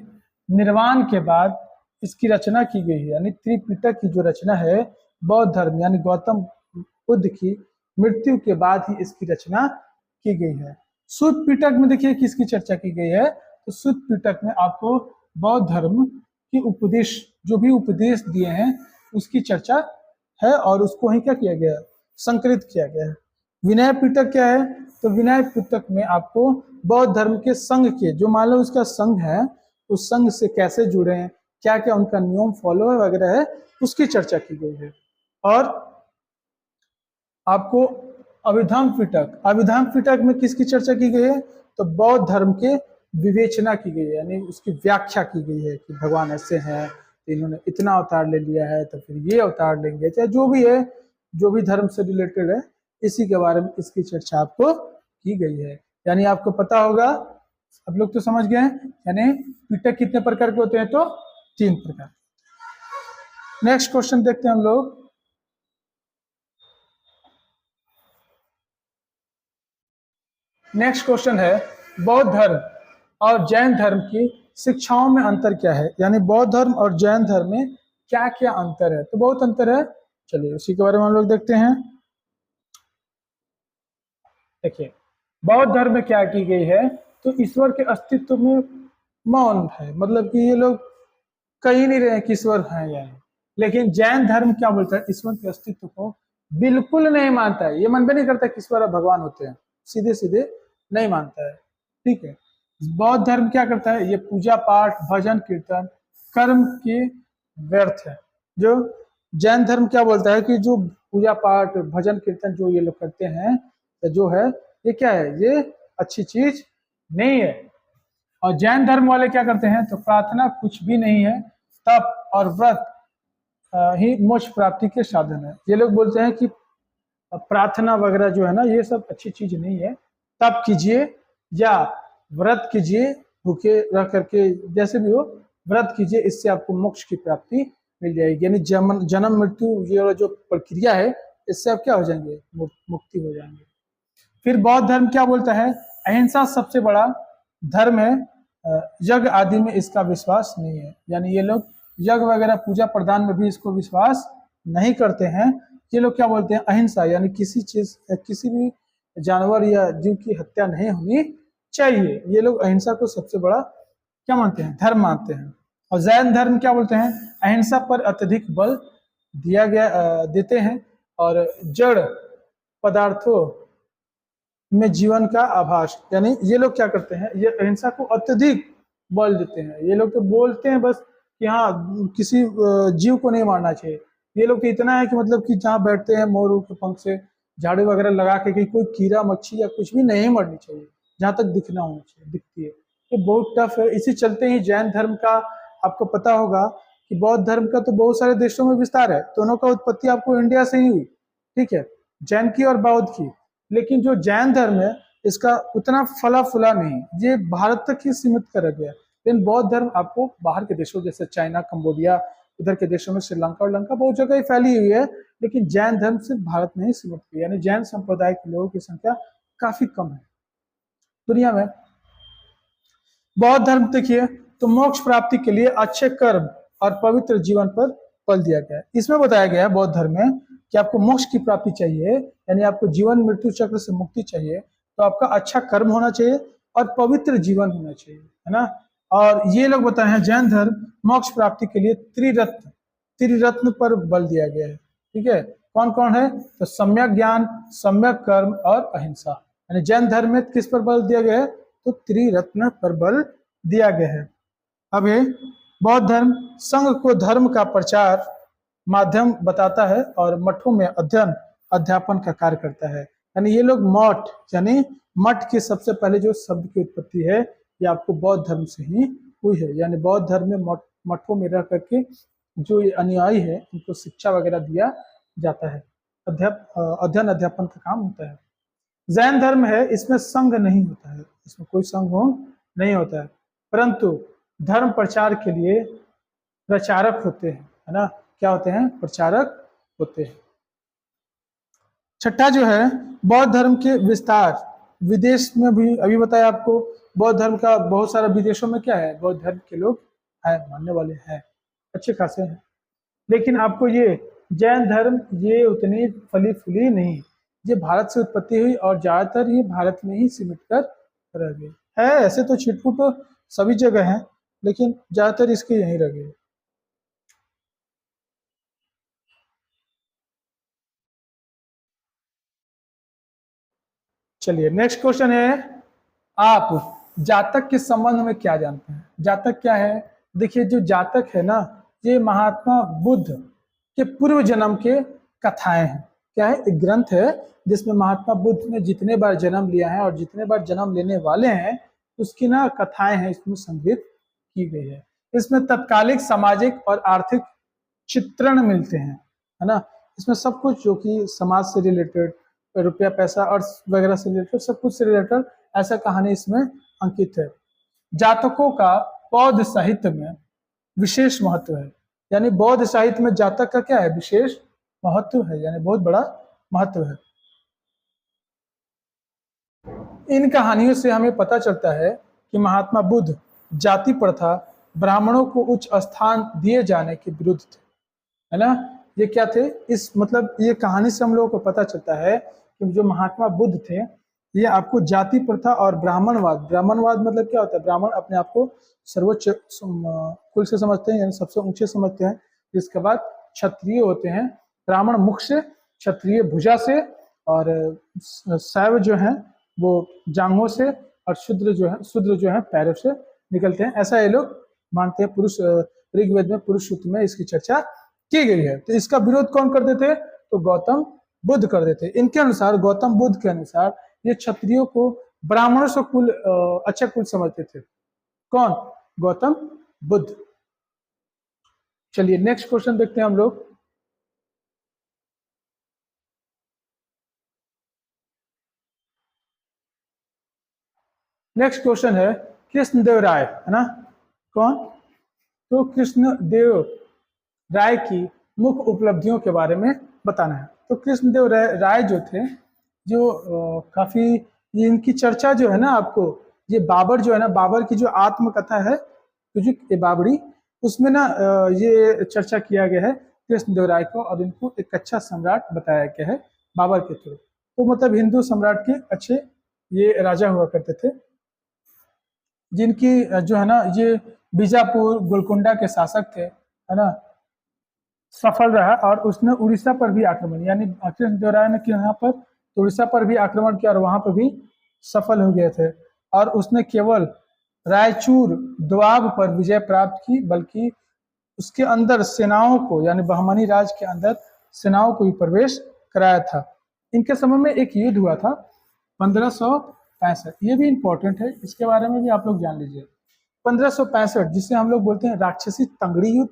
निर्वाण के बाद इसकी रचना की गई है। यानी त्रिपिटक की जो रचना है बौद्ध धर्म यानी गौतम बुद्ध की मृत्यु के बाद ही इसकी रचना की गई है। सुत पिटक में देखिए किसकी चर्चा की गई है? तो सुत पिटक में आपको बौद्ध धर्म की उपदेश, जो भी उपदेश दिए हैं उसकी चर्चा है और उसको ही क्या किया गया? संकलित किया गया है। विनय पिटक क्या है? तो विनय पिटक में आपको बौद्ध धर्म के संघ के, जो मान लो उसका संघ है, उस संघ से कैसे जुड़े हैं, क्या क्या उनका नियम फॉलो वगैरह है, उसकी चर्चा की गई है। और आपको अभिधम पिटक, अभिधम पिटक में किसकी चर्चा की गई है? तो बौद्ध धर्म के विवेचना की गई है, यानी उसकी व्याख्या की गई है कि भगवान ऐसे हैं, इन्होंने इतना अवतार ले लिया है तो फिर ये अवतार लेंगे, चाहे जो भी है, जो भी धर्म से रिलेटेड है, इसी के बारे में इसकी चर्चा आपको की गई है। यानी आपको पता होगा, आप लोग तो समझ गए हैं, यानी पिटक कितने प्रकार के होते हैं? तो 3 प्रकार। नेक्स्ट क्वेश्चन देखते हैं हम लोग। नेक्स्ट क्वेश्चन है बौद्ध धर्म और जैन धर्म की शिक्षाओं में अंतर क्या है? यानी बौद्ध धर्म और जैन धर्म में क्या क्या अंतर है? तो बहुत अंतर है। चलिए उसी के बारे में हम लोग देखते हैं। देखिए बौद्ध धर्म में क्या की गई है? तो ईश्वर के अस्तित्व में मौन है, मतलब कि ये लोग कहीं नहीं रहे कि ईश्वर है या नहीं। लेकिन जैन धर्म क्या बोलता है? ईश्वर के अस्तित्व को बिल्कुल नहीं मानता है, ये मन भी नहीं करता कि ईश्वर भगवान होते हैं, सीधे सीधे नहीं मानता है। ठीक है। बौद्ध धर्म क्या करता है? ये पूजा पाठ, भजन कीर्तन, कर्म की व्यर्थ है। जो जैन धर्म क्या बोलता है कि जो पूजा पाठ, भजन कीर्तन जो ये लोग करते हैं, जो है ये क्या है? ये अच्छी चीज नहीं है। और जैन धर्म वाले क्या करते हैं? तो प्रार्थना कुछ भी नहीं है, तप और व्रत ही मोक्ष प्राप्ति के साधन है। ये लोग बोलते हैं कि प्रार्थना वगैरह जो है ना, ये सब अच्छी चीज नहीं है। तप कीजिए या व्रत कीजिए, भूखे रह करके, जैसे भी हो व्रत कीजिए, इससे आपको मोक्ष की प्राप्ति मिल जाएगी। यानी जन्म मृत्यु ये जो प्रक्रिया है, इससे आप क्या हो जाएंगे? मुक्ति हो जाएंगे। फिर बौद्ध धर्म क्या बोलता है? अहिंसा सबसे बड़ा धर्म है, यज्ञ आदि में इसका विश्वास नहीं है। यानी ये लोग यज्ञ वगैरह पूजा प्रदान में भी इसको विश्वास नहीं करते हैं। ये लोग क्या बोलते हैं? अहिंसा, यानी किसी चीज, किसी भी जानवर या जीव की हत्या नहीं होनी चाहिए। ये लोग अहिंसा को सबसे बड़ा क्या मानते हैं? धर्म मानते हैं। और जैन धर्म क्या बोलते हैं? अहिंसा पर अत्यधिक बल देते हैं और जड़ पदार्थों में जीवन का आभास। यानी ये लोग क्या करते हैं? ये अहिंसा को अत्यधिक बल देते हैं। ये लोग तो बोलते हैं बस कि हाँ किसी जीव को नहीं मारना चाहिए। ये लोग तो इतना है कि मतलब कि जहाँ बैठते हैं मोर के पंख से झाड़ू वगैरह लगा के कि कोई कीड़ा मच्छी या कुछ भी नहीं मरनी चाहिए, जहाँ तक दिखना होना चाहिए, दिखती है। ये बहुत टफ है। इसी चलते ही जैन धर्म का आपको पता होगा कि बौद्ध धर्म का तो बहुत सारे देशों में विस्तार है। दोनों का उत्पत्ति आपको इंडिया से ही हुई, ठीक है, जैन की और बौद्ध की। लेकिन जो जैन धर्म है इसका उतना फला फुला नहीं, ये भारत तक ही सीमित करा गया। लेकिन बौद्ध धर्म आपको बाहर के देशों जैसे चाइना, कंबोडिया, उधर के देशों में श्रीलंका और लंका बहुत जगह फैली हुई है। लेकिन जैन धर्म सिर्फ भारत में ही सीमित है, यानी जैन संप्रदाय के लोगों की संख्या काफी कम है दुनिया में। बौद्ध धर्म देखिए तो मोक्ष प्राप्ति के लिए अच्छे कर्म और पवित्र जीवन पर बल दिया गया है। इसमें बताया गया है बौद्ध धर्म में कि आपको मोक्ष की प्राप्ति चाहिए, यानी आपको जीवन मृत्यु चक्र से मुक्ति चाहिए, तो आपका अच्छा कर्म होना चाहिए और पवित्र जीवन होना चाहिए, है ना। और ये लोग बताए हैं जैन धर्म मोक्ष प्राप्ति के लिए त्रिरत्न पर बल दिया गया है। ठीक है, कौन कौन है? तो सम्यक ज्ञान, सम्यक कर्म और अहिंसा। यानी जैन धर्म में किस पर बल दिया गया है? तो त्रिरत्न पर बल दिया गया है। अब बौद्ध धर्म संघ को धर्म का प्रचार माध्यम बताता है और मठों में अध्ययन अध्यापन का कार्य करता है। यानी ये लोग मठ यानी मठ के सबसे पहले जो शब्द की उत्पत्ति है ये आपको बौद्ध धर्म से ही हुई है, यानी बौद्ध धर्म में मठों में रह करके जो ये अनुयायी है उनको शिक्षा वगैरह दिया जाता है, अध्ययन अध्यापन का काम होता है। जैन धर्म है, इसमें संघ नहीं होता है, इसमें कोई संघ नहीं होता है, परंतु धर्म प्रचार के लिए प्रचारक होते हैं, है ना, क्या होते हैं, प्रचारक होते हैं। छठा जो है बौद्ध धर्म के विस्तार, विदेश में भी अभी बताया आपको, बौद्ध धर्म का बहुत सारा विदेशों में क्या है, बौद्ध धर्म के लोग हैं, मानने वाले हैं, अच्छे खासे हैं। लेकिन आपको ये जैन धर्म ये उतनी फली फूली नहीं, ये भारत से उत्पत्ति हुई और ज्यादातर ये भारत में ही सिमट कर रह गई है। ऐसे तो छिटपुट तो सभी जगह है, लेकिन ज्यादातर इसके यहीं रह गए। चलिए नेक्स्ट क्वेश्चन है, आप जातक के संबंध में क्या जानते हैं। जातक क्या है, देखिए जो जातक है ना, ये महात्मा बुद्ध के पूर्व जन्म के कथाएं हैं। क्या है, एक ग्रंथ है जिसमें महात्मा बुद्ध ने जितने बार जन्म लिया है और जितने बार जन्म लेने वाले हैं उसकी ना कथाएं हैं, इसमें संग्रहित की गई है। इसमें तत्कालिक सामाजिक और आर्थिक चित्रण मिलते हैं, है ना, इसमें सब कुछ जो कि समाज से रिलेटेड, रुपया पैसा और वगैरह से रिलेटेड, सब कुछ से रिलेटेड ऐसा कहानी इसमें अंकित है। जातकों का बौद्ध साहित्य में विशेष महत्व है, यानी बौद्ध साहित्य में जातक का क्या है, विशेष महत्व है, यानी बहुत बड़ा महत्व है। इन कहानियों से हमें पता चलता है कि महात्मा बुद्ध जाति प्रथा, ब्राह्मणों को उच्च स्थान दिए जाने के विरुद्ध थे, है ना, ये क्या थे, इस मतलब ये कहानी से हम लोगों को पता चलता है कि जो महात्मा बुद्ध थे ये आपको जाति प्रथा और ब्राह्मणवाद, ब्राह्मणवाद मतलब क्या होता है, ब्राह्मण अपने आप को सर्वोच्च कुल से समझते हैं, यानी सबसे ऊंचे समझते हैं। इसके बाद क्षत्रिय होते हैं, ब्राह्मण मुख से, क्षत्रिय भुजा से, और शैव जो है वो जांघों से, और शूद्र जो है पैरों से निकलते हैं, ऐसा ये लोग मानते हैं। पुरुष ऋग्वेद में पुरुष सूक्त में इसकी चर्चा की गई है। तो इसका विरोध कौन करते थे, तो गौतम बुद्ध कर देते। इनके अनुसार, गौतम बुद्ध के अनुसार, ये क्षत्रियों को ब्राह्मणों से कुल अच्छा कुल समझते थे। कौन, गौतम बुद्ध। चलिए नेक्स्ट क्वेश्चन देखते हैं हम लोग। नेक्स्ट क्वेश्चन है कृष्णदेव राय, है ना, कौन, तो कृष्णदेव राय की मुख्य उपलब्धियों के बारे में बताना है। तो कृष्णदेव राय जो थे, जो काफी इनकी चर्चा जो है ना, आपको ये बाबर जो है ना, बाबर की जो आत्मकथा है ये बाबरी, उसमें ना ये चर्चा किया गया है कृष्णदेव राय को, और इनको एक अच्छा सम्राट बताया गया है बाबर के थ्रू। तो मतलब हिंदू सम्राट के अच्छे ये राजा हुआ करते थे, जिनकी जो है ना ये बीजापुर गोलकुंडा के शासक थे, है ना, सफल रहा, और उसने उड़ीसा पर भी आक्रमण, यानी कृष्णदेव राय ने यहाँ पर उड़ीसा पर भी आक्रमण किया और वहां पर भी सफल हो गए थे। और उसने केवल रायचूर दोआब पर विजय प्राप्त की, बल्कि उसके अंदर सेनाओं को, यानी बहमनी राज के अंदर सेनाओं को भी प्रवेश कराया था। इनके समय में एक युद्ध हुआ था 1565, ये भी इंपॉर्टेंट है, इसके बारे में भी आप लोग जान लीजिए। 1565 जिसे हम लोग बोलते हैं राक्षसी तंगड़ी युद्ध,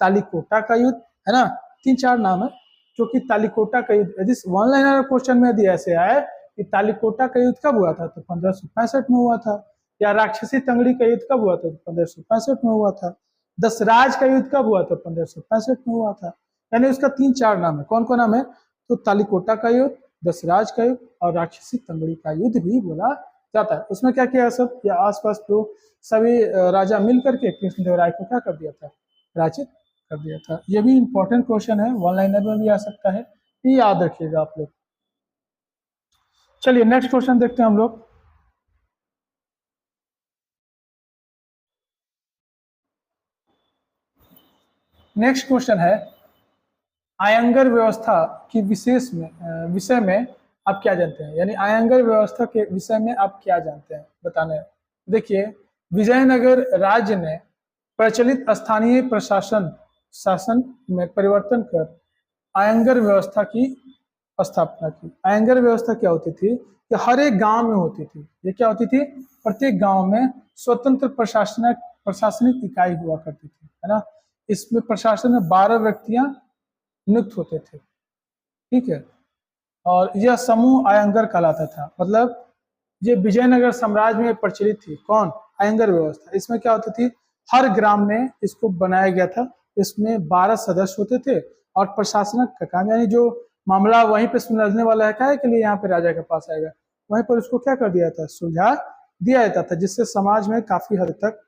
तालीकोटा का युद्ध, है ना, 3-4 नाम है, जो कि तालीकोटा का युद्ध, यदि वन लाइनर क्वेश्चन में यदि ऐसे आए कि तालीकोटा का युद्ध कब हुआ था, तो 1565 में हुआ था, या राक्षसी तंगड़ी का युद्ध कब हुआ था, तो 1565 में हुआ था। दसराज का युद्ध कब हुआ था, 1565 में हुआ था। यानी उसका 3-4 नाम है, कौन कौन नाम है, तो तालीकोटा का युद्ध, दसराज का युद्ध और राक्षसी तंगड़ी का युद्ध भी बोला जाता है। उसमें क्या किया, सब या आसपास तो सभी राजा मिल करके कृष्णदेव राय को क्या कर दिया था, पराजित कर दिया था। ये भी इंपॉर्टेंट क्वेश्चन है, वन लाइनर में भी आ सकता है, ये याद रखिएगा आप लोग। चलिए नेक्स्ट क्वेश्चन देखते हैं हम लोग। नेक्स्ट क्वेश्चन है आयंगर व्यवस्था की विषय में आप क्या जानते हैं, यानी आयंगर व्यवस्था के विषय में आप क्या जानते हैं, बताना है। देखिए विजयनगर राज्य ने प्रचलित स्थानीय शासन में परिवर्तन कर आयंगर व्यवस्था की स्थापना की। आयंगर व्यवस्था क्या होती थी कि हर एक गांव में होती थी। ये क्या होती थी? प्रत्येक गांव में स्वतंत्र प्रशासनिक इकाई हुआ करती थी, है ना। इसमें प्रशासन में 12 व्यक्तियां नियुक्त होते थे, ठीक है। और यह समूह आयंगर कहलाता था। मतलब ये विजयनगर साम्राज्य में प्रचलित थी। कौन? आयंगर व्यवस्था। इसमें क्या होती थी? हर ग्राम में इसको बनाया गया था। इसमें 12 सदस्य होते थे और प्रशासनिक का काम, यानी जो मामला वहीं पे सुलझने वाला है, क्या के लिए यहाँ पे राजा के पास आएगा, वहीं पर उसको क्या कर दिया था? सुलझा दिया जाता था, जिससे समाज में काफी हद तक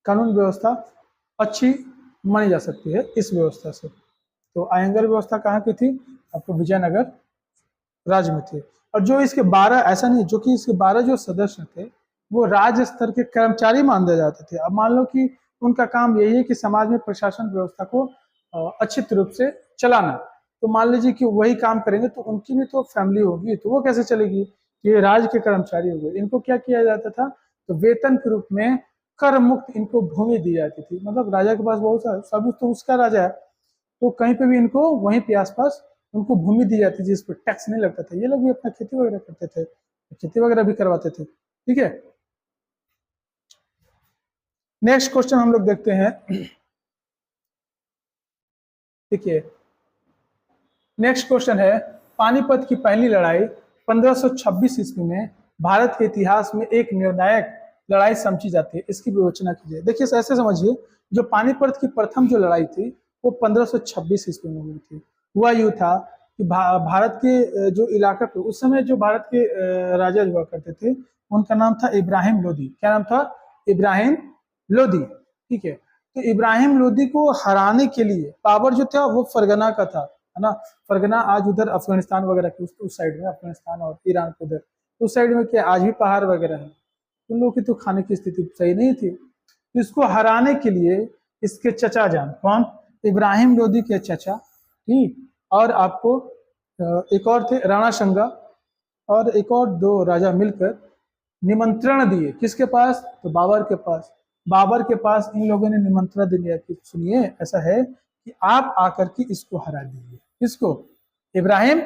कानून व्यवस्था अच्छी मानी जा सकती है इस व्यवस्था से। तो आयंगर व्यवस्था कहाँ की थी? आपको विजयनगर राज्य में थे। और जो इसके 12, ऐसा नहीं, जो कि इसके 12 जो सदस्य थे वो राज्य स्तर के कर्मचारी माने जाते थे। अब मान लो कि उनका काम यही है कि समाज में प्रशासन व्यवस्था को अच्छी रूप से चलाना, तो मान लीजिए कि वही काम करेंगे तो उनकी भी तो फैमिली होगी, तो वो कैसे चलेगी? ये राज्य के कर्मचारी हो गए। इनको क्या किया जाता था? तो वेतन के रूप में कर मुक्त इनको भूमि दी जाती थी। मतलब राजा के पास बहुत सारा सब, तो उसका राजा है, तो कहीं पे भी इनको वहीं पे आसपास उनको भूमि दी जाती थी जिस पर टैक्स नहीं लगता था। ये लोग भी अपना खेती वगैरह करते थे, खेती वगैरह भी करवाते थे, ठीक है। नेक्स्ट क्वेश्चन हम लोग देखते हैं, देखिए नेक्स्ट क्वेश्चन है, पानीपत की पहली लड़ाई 1526 ईस्वी में भारत के इतिहास में एक निर्णायक लड़ाई समझी जाती है, इसकी विवेचना कीजिए। देखिए ऐसे समझिए, जो पानीपत की प्रथम जो लड़ाई थी वो 1526 ईस्वी में हुई थी। हुआ यूँ था कि भारत के जो इलाका पे उस समय जो भारत के राजा हुआ करते थे, उनका नाम था इब्राहिम लोदी। क्या नाम था? इब्राहिम लोदी, ठीक है। तो इब्राहिम लोदी को हराने के लिए बाबर जो था वो फरगना का था, है ना। फरगना आज उधर अफगानिस्तान वगैरह के उस साइड में, अफगानिस्तान और ईरान के उधर उस साइड में क्या आज भी पहाड़ वगैरह है। उन लोगों की तो खाने की स्थिति सही नहीं थी। तो इसको हराने के लिए इसके चचा जान, कौन? इब्राहिम लोदी के चचा, ठीक, और आपको एक और थे राणा संगा, और एक और 2 राजा मिलकर निमंत्रण दिए। किसके पास? तो बाबर के पास। बाबर के पास इन लोगों ने निमंत्रण दिया कि सुनिए, ऐसा है कि आप आकर के इसको हरा दीजिए। किसको? इब्राहिम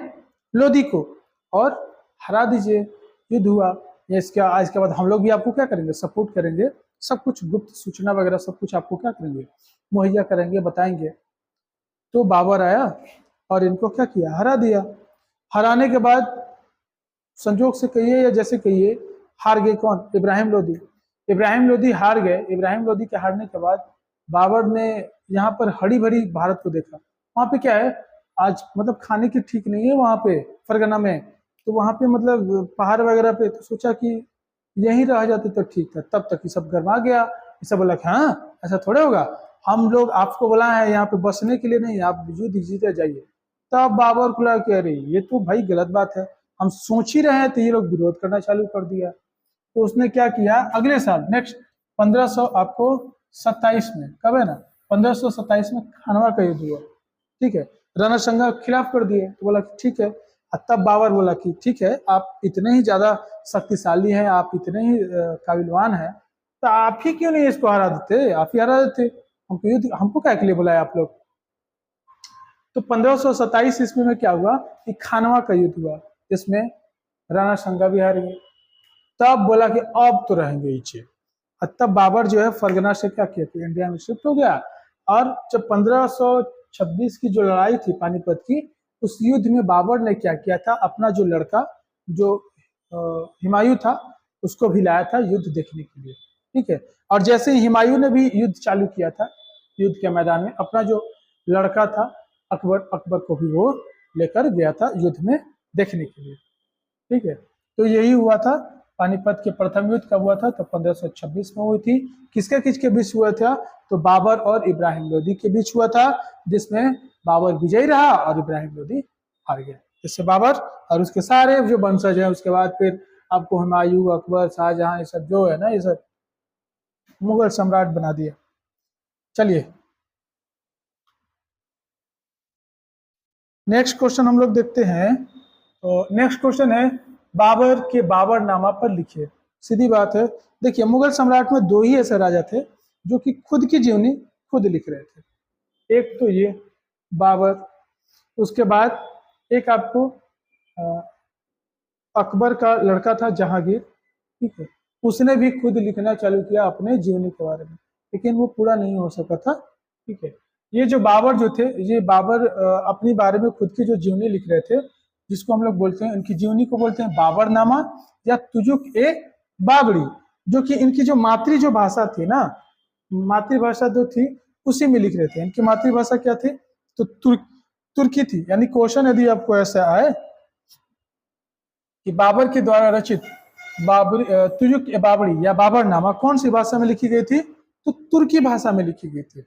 लोदी को, और हरा दीजिए। युद्ध हुआ। इसके बाद हम लोग भी आपको क्या करेंगे? सपोर्ट करेंगे, सब कुछ गुप्त सूचना वगैरह सब कुछ आपको क्या करेंगे? मुहैया करेंगे, बताएंगे। तो बाबर आया और इनको क्या किया? हरा दिया। हराने के बाद संजोग से कहिए या जैसे कहिए, हार गए। कौन? इब्राहिम लोदी। इब्राहिम लोदी हार गए। इब्राहिम लोदी के हारने के बाद बाबर ने यहाँ पर हरी भरी भारत को देखा। वहां पे क्या है, आज मतलब खाने की ठीक नहीं है वहां पे फरगना में, तो वहां पे मतलब पहाड़ वगैरह पे, तो सोचा कि यहीं रह जाते तो ठीक था। तब तक ये सब गरमा गया। ये सब बोला कि हाँ ऐसा थोड़े होगा, हम लोग आपको बुलाए हैं यहाँ पे बसने के लिए नहीं, आप युद्ध जीते जाइए। तब बाबर को लगा कि अरे ये तो भाई गलत बात है, हम सोच ही रहे हैं, तो ये लोग विरोध करना चालू कर दिया। तो उसने क्या किया, अगले साल नेक्स्ट 1500 आपको 27 में, कब है ना, 1527 में खानवा का युद्ध हुआ, ठीक है। राणा संगा खिलाफ कर दिए, तो बोला कि ठीक है। तब बाबर बोला कि ठीक है, आप इतने ही ज्यादा शक्तिशाली हैं, आप इतने ही काबिलवान हैं, तो आप ही क्यों नहीं इसको हरा देते? आप ही हरा देते, हमको युद्ध, हमको क्या के लिए बुलाया आप लोग? तो 1527 ईस्वी में क्या हुआ कि खानवा का युद्ध हुआ, जिसमें राणा संगा भी हार गए। तब बोला कि अब तो रहेंगे नीचे। तब बाबर जो है फरगना से क्या किया कि इंडिया में शिफ्ट हो गया। और जब 1526 की जो लड़ाई थी पानीपत की, उस युद्ध में बाबर ने क्या किया था, अपना जो लड़का जो हुमायूं था उसको भी लाया था युद्ध देखने के लिए, ठीक है। और जैसे ही हुमायूं ने भी युद्ध चालू किया था, युद्ध के मैदान में अपना जो लड़का था अकबर को भी वो लेकर गया था युद्ध में देखने के लिए, ठीक है। तो यही हुआ था। पानीपत के प्रथम युद्ध कब हुआ था? तो 1526 में हुई थी। किसके बीच हुआ था? तो बाबर और इब्राहिम लोदी के बीच हुआ था, जिसमें बाबर विजयी रहा और इब्राहिम लोदी हार गया। इससे बाबर और उसके सारे जो वंशज हैं, उसके बाद फिर आपको हुमायूं, अकबर, शाहजहां, ये सब जो है ना, ये सब मुगल सम्राट बना दिया। चलिए नेक्स्ट क्वेश्चन हम लोग देखते हैं। तो नेक्स्ट क्वेश्चन है, बाबर के बाबरनामा पर लिखिए। सीधी बात है, देखिए मुगल सम्राट में 2 ही ऐसे राजा थे जो कि खुद की जीवनी खुद लिख रहे थे। एक तो ये बाबर, उसके बाद एक आपको अकबर का लड़का था जहांगीर, ठीक है, उसने भी खुद लिखना चालू किया अपने जीवनी के बारे में, लेकिन वो पूरा नहीं हो सका था, ठीक है। ये जो बाबर जो थे, ये बाबर अपनी बारे में खुद की जो जीवनी लिख रहे थे, जिसको हम लोग बोलते हैं, इनकी जीवनी को बोलते हैं बाबरनामा या तुजुक ए बाबरी, जो कि इनकी जो जो भाषा थी ना, मातृभाषा जो थी उसी में लिख रहे थे। इनकी मातृभाषा क्या थी? तो तुर्की थी। यानी क्वेश्चन यदि आपको ऐसा आए कि बाबर के द्वारा रचित तुजुक ए बाबरी या बाबरनामा कौन सी भाषा में लिखी गई थी? तो तुर्की भाषा में लिखी गई थी,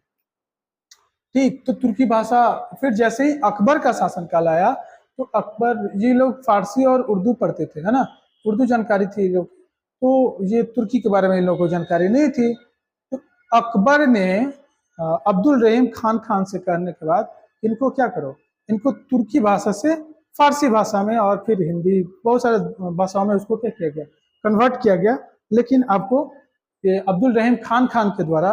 ठीक। तो तुर्की भाषा, फिर जैसे ही अकबर का शासनकाल आया तो अकबर, ये लोग फारसी और उर्दू पढ़ते थे, है ना, उर्दू जानकारी थी लोग, तो ये तुर्की के बारे में इन लोगों को जानकारी नहीं थी। तो अकबर ने अब्दुल रहीम खान से कहने के बाद इनको क्या करो, इनको तुर्की भाषा से फारसी भाषा में और फिर हिंदी, बहुत सारे भाषाओं में उसको क्या किया गया, कन्वर्ट किया गया। लेकिन आपको अब्दुल रहीम खान के द्वारा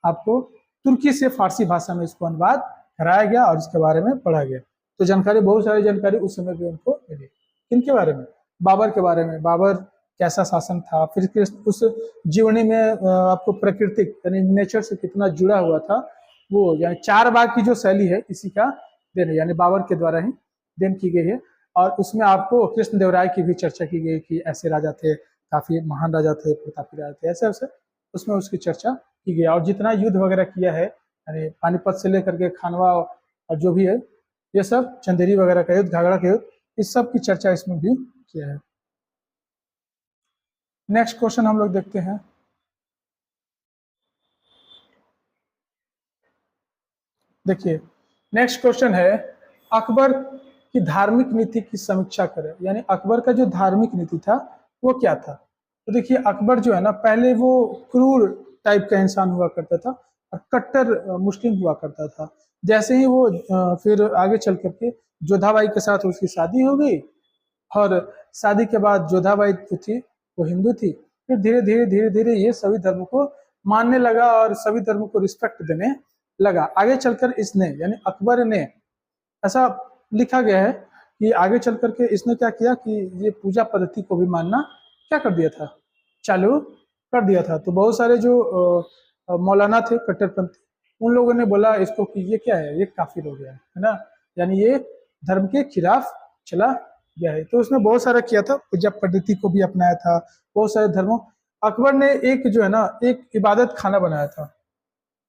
आपको तुर्की से फारसी भाषा में इसको अनुवाद कराया गया और इसके बारे में पढ़ा गया। तो जानकारी, बहुत सारी जानकारी उस समय भी उनको मिली। किनके बारे में? बाबर के बारे में। बाबर कैसा शासन था, फिर उस जीवनी में आपको प्राकृतिक यानी नेचर से कितना जुड़ा हुआ था वो, यानी 4 बाग की जो शैली है इसी का देन, यानी बाबर के द्वारा ही देन की गई है। और उसमें आपको कृष्णदेवराय की भी चर्चा की गई कि ऐसे राजा थे, काफी महान राजा थे, प्रतापी राजा थे, ऐसे ऐसे उसमें उसकी चर्चा की गई। और जितना युद्ध वगैरह किया है, यानी पानीपत से लेकर के खानवा और जो भी है, ये सब चंदेरी वगैरह का युद्ध, घाघरा का युद्ध, इस सब की चर्चा इसमें भी किया है। नेक्स्ट क्वेश्चन हम लोग देखते हैं। देखिए नेक्स्ट क्वेश्चन है, अकबर की धार्मिक नीति की समीक्षा करें। यानी अकबर का जो धार्मिक नीति था वो क्या था? तो देखिए अकबर जो है ना, पहले वो क्रूर टाइप का इंसान हुआ करता था और कट्टर मुस्लिम हुआ करता था। जैसे ही वो फिर आगे चल करके जोधाबाई के साथ उसकी शादी हो गई और शादी के बाद जोधाबाई जो थी वो हिंदू थी। फिर धीरे धीरे ये सभी धर्मों को मानने लगा और सभी धर्मों को रिस्पेक्ट देने लगा। आगे चलकर इसने, यानी अकबर ने, ऐसा लिखा गया है कि आगे चल करके इसने क्या किया कि ये पूजा पद्धति को भी मानना क्या कर दिया था, चालू कर दिया था। तो बहुत सारे जो मौलाना थे कट्टरपंथी, उन लोगों ने बोला इसको कि ये क्या है, ये काफिर हो गया है ना, यानी ये धर्म के खिलाफ चला गया है। तो उसने बहुत सारा किया था, पूजा पद्धति को भी अपनाया था, बहुत सारे धर्मों। अकबर ने एक जो है ना, एक इबादत खाना बनाया था,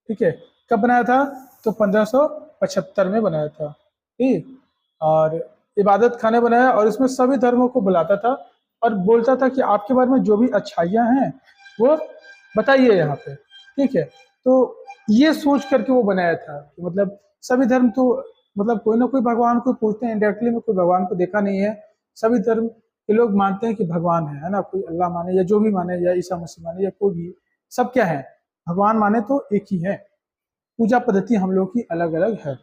ठीक है। कब बनाया था? तो 1575 में बनाया था, ठीक। और इबादत खाने बनाया और इसमें सभी धर्मों को बुलाता था और बोलता था कि आपके बारे में जो भी अच्छाइयाँ हैं वो बताइए यहाँ पे, ठीक है। तो ये सोच करके वो बनाया था कि मतलब सभी धर्म तो मतलब कोई ना कोई भगवान को पूछते हैं, इंडायरेक्टली में कोई भगवान को देखा नहीं है। सभी धर्म के लोग मानते हैं कि भगवान है ना, कोई अल्लाह माने या जो भी माने, या ईसा मसीह माने या कोई भी, सब क्या है, भगवान माने तो एक ही है। पूजा पद्धति हम लोग की अलग अलग है।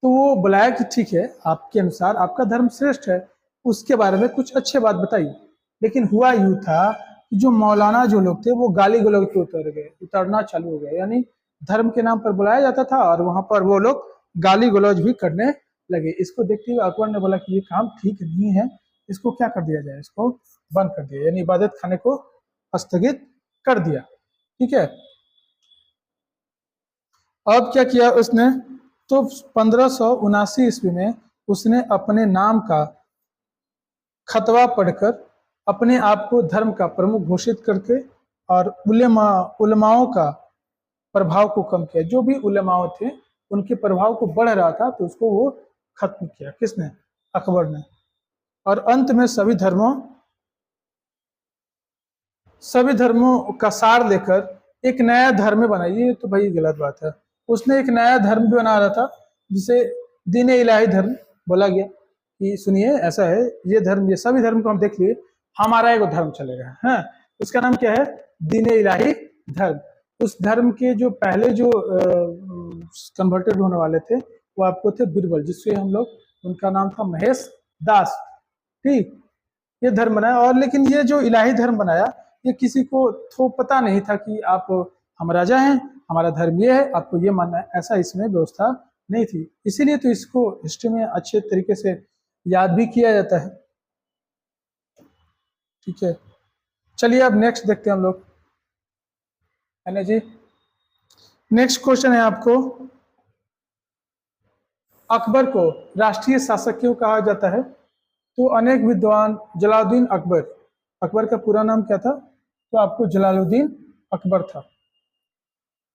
तो वो बुलाया कि ठीक है, आपके अनुसार आपका धर्म श्रेष्ठ है, उसके बारे में कुछ अच्छे बात बताइए। लेकिन हुआ यूं था कि जो मौलाना जो लोग थे वो गाली गलौज पे उतरना चालू हो गया। यानी धर्म के नाम पर बुलाया जाता था और वहां पर वो लोग गाली गलौज भी करने लगे। इसको देखते हुए अकबर ने बोला कि ये काम ठीक नहीं है, इसको क्या कर दिया जाए, इसको बंद कर दिया, यानी इबादत खाने को स्थगित कर दिया, ठीक है। अब क्या किया उसने? तो 1579 ईस्वी में उसने अपने नाम का खतवा पढ़कर अपने आप को धर्म का प्रमुख घोषित करके और उलमाओं का प्रभाव को कम किया। जो भी उलमाओं थे उनके प्रभाव को बढ़ रहा था तो उसको वो खत्म किया। किसने? अकबर ने। और अंत में सभी धर्मों का सार लेकर एक नया धर्म बनाई। ये तो भाई गलत बात है। उसने एक नया धर्म भी बना रहा था जिसे दीन इलाही धर्म बोला गया कि सुनिए ऐसा है, ये धर्म, ये सभी धर्म को हम देख लिए, हमारा एक धर्म चलेगा, है उसका नाम क्या है? दीन इलाही धर्म। उस धर्म के जो पहले जो कन्वर्टेड होने वाले थे वो आपको थे बीरबल, जिससे हम लोग, उनका नाम था महेश दास, ठीक। ये धर्म बनाया। और लेकिन ये जो इलाही धर्म बनाया ये किसी को पता नहीं था कि आप हम राजा हैं, हमारा धर्म ये है, आपको ये मानना है, ऐसा इसमें व्यवस्था नहीं थी, इसीलिए तो इसको हिस्ट्री में अच्छे तरीके से याद भी किया जाता है। ठीक है, चलिए अब नेक्स्ट देखते हैं हम लोग, है ना जी। नेक्स्ट क्वेश्चन है आपको, अकबर को राष्ट्रीय शासक क्यों कहा जाता है? तो अनेक विद्वान, जलालुद्दीन अकबर, अकबर का पूरा नाम क्या था? तो आपको जलालुद्दीन अकबर था।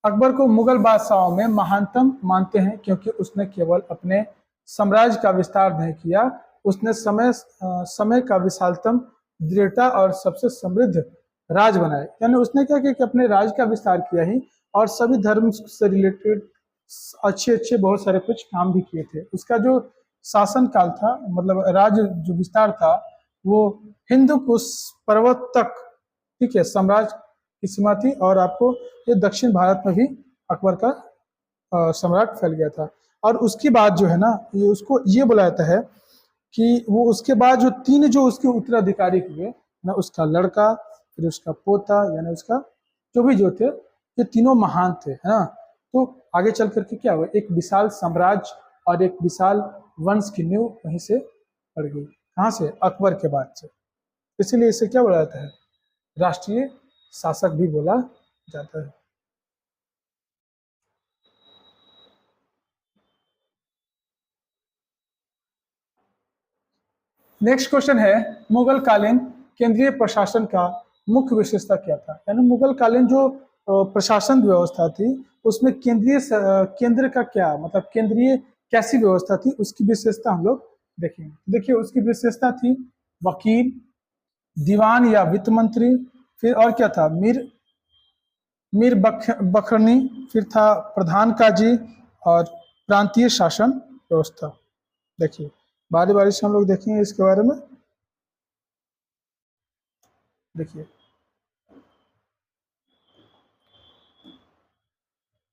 अकबर को मुगल बादशाहों में महानतम मानते हैं क्योंकि उसने केवल अपने साम्राज्य का विस्तार नहीं किया, उसने समय का विशालतम, दृढ़ता और सबसे समृद्ध राज बनाए। यानी उसने क्या किया कि अपने राज का विस्तार किया ही, और सभी धर्म से रिलेटेड अच्छे अच्छे बहुत सारे कुछ काम भी किए थे। उसका जो शासन काल था, मतलब राज्य जो विस्तार था, वो हिंदू कुश पर्वत तक, ठीक है, साम्राज्य की सीमा थी। और आपको ये दक्षिण भारत में भी अकबर का सम्राट फैल गया था। और उसके बाद जो है ना, ये उसको ये बोला जाता है कि वो उसके बाद जो तीन जो उसके उत्तराधिकारी हुए ना, उसका लड़का, फिर उसका पोता, यानी उसका जो भी जो थे, ये तीनों महान थे, है ना। तो आगे चल करके क्या हुआ, एक विशाल साम्राज्य और एक विशाल वंश की नींव वहीं से पड़ गई। कहाँ से? अकबर के बाद से। इसीलिए इसे क्या बोला जाता है? राष्ट्रीय शासक भी बोला जाता है। नेक्स्ट क्वेश्चन है, मुगल कालीन केंद्रीय प्रशासन का मुख्य विशेषता क्या था? यानी मुगल कालीन जो प्रशासन व्यवस्था थी, उसमें केंद्र का क्या, मतलब केंद्रीय कैसी व्यवस्था थी, उसकी विशेषता हम लोग देखेंगे। देखिए, उसकी विशेषता थी वकील, दीवान या वित्त मंत्री, फिर और क्या था, मीर बखरनी, फिर था प्रधान काजी, और प्रांतीय शासन व्यवस्था। देखिए, बारी बारी से हम लोग देखेंगे इसके बारे में। देखिए,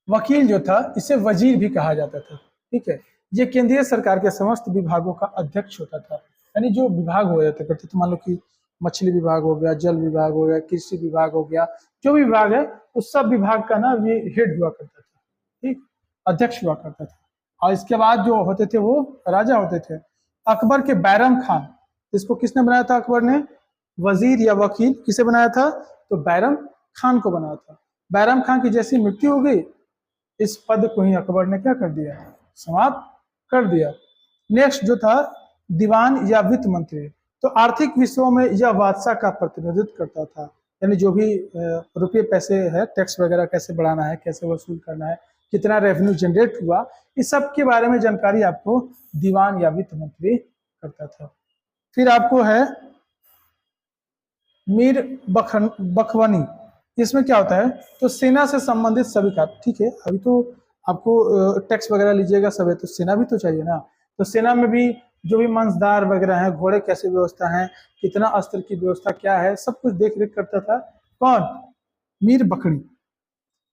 वकील जो था, इसे वजीर भी कहा जाता था। ठीक है, ये केंद्रीय सरकार के समस्त विभागों का अध्यक्ष होता था। यानी जो विभाग हो जाते करते थे, मान लो कि मछली विभाग हो गया, जल विभाग हो गया, कृषि विभाग हो गया, जो भी विभाग है उस सब विभाग का ना ये हेड हुआ करता था, ठीक, अध्यक्ष हुआ करता था। और इसके बाद जो होते थे वो राजा होते थे। अकबर के बैरम खान, इसको किसने बनाया था? अकबर ने वजीर या वकील किसे बनाया था? तो बैरम खान को बनाया था। बैरम खान की जैसी मृत्यु हो गई, इस पद को ही अकबर ने क्या कर दिया? समाप्त कर दिया। नेक्स्ट जो था, दीवान या वित्त मंत्री, तो आर्थिक विषयों में यह बादशाह का प्रतिनिधित्व करता था। यानी जो भी रुपये पैसे है, टैक्स वगैरह कैसे बढ़ाना है, कैसे वसूल करना है, कितना रेवेन्यू जनरेट हुआ, इस सब के बारे में जानकारी आपको दीवान या वित्त मंत्री करता था। फिर आपको है मीर बखवनी, इसमें क्या होता है? तो सेना से संबंधित सभी का, ठीक है, अभी तो आपको टैक्स वगैरह लीजिएगा सब है, तो सेना भी तो चाहिए ना। तो सेना में भी जो भी मंसदार वगैरह हैं, घोड़े कैसे व्यवस्था है, कितना अस्त्र की व्यवस्था क्या है, सब कुछ देख रेख करता था कौन? मीर बखरी।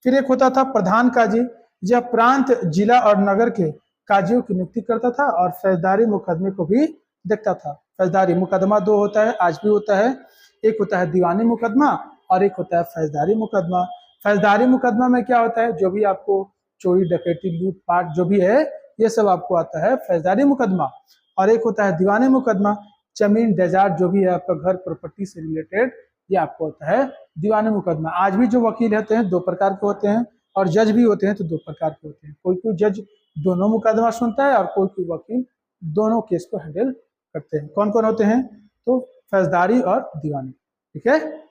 फिर एक होता था प्रधान काजी, यह प्रांत, जिला और नगर के काजियों की नियुक्ति करता था और फौजदारी मुकदमे को भी देखता था। फौजदारी मुकदमा दो होता है, आज भी होता है, एक होता है दीवानी मुकदमा और एक होता है फौजदारी मुकदमा। फौजदारी मुकदमा में क्या होता है? जो भी आपको चोरी डकैती लूटपाट जो भी है, ये सब आपको आता है फौजदारी मुकदमा। और एक होता है दीवानी मुकदमा, जमीन जायदाद जो भी है आपका, घर प्रॉपर्टी से रिलेटेड, ये आपको होता है दीवानी मुकदमा। आज भी जो वकील होते हैं दो प्रकार के होते हैं, और जज भी होते हैं तो दो प्रकार के होते हैं। कोई कोई जज दोनों मुकदमा सुनता है और कोई कोई वकील दोनों केस को हैंडल करते हैं। कौन कौन होते हैं? तो फौजदारी और दीवानी। ठीक है,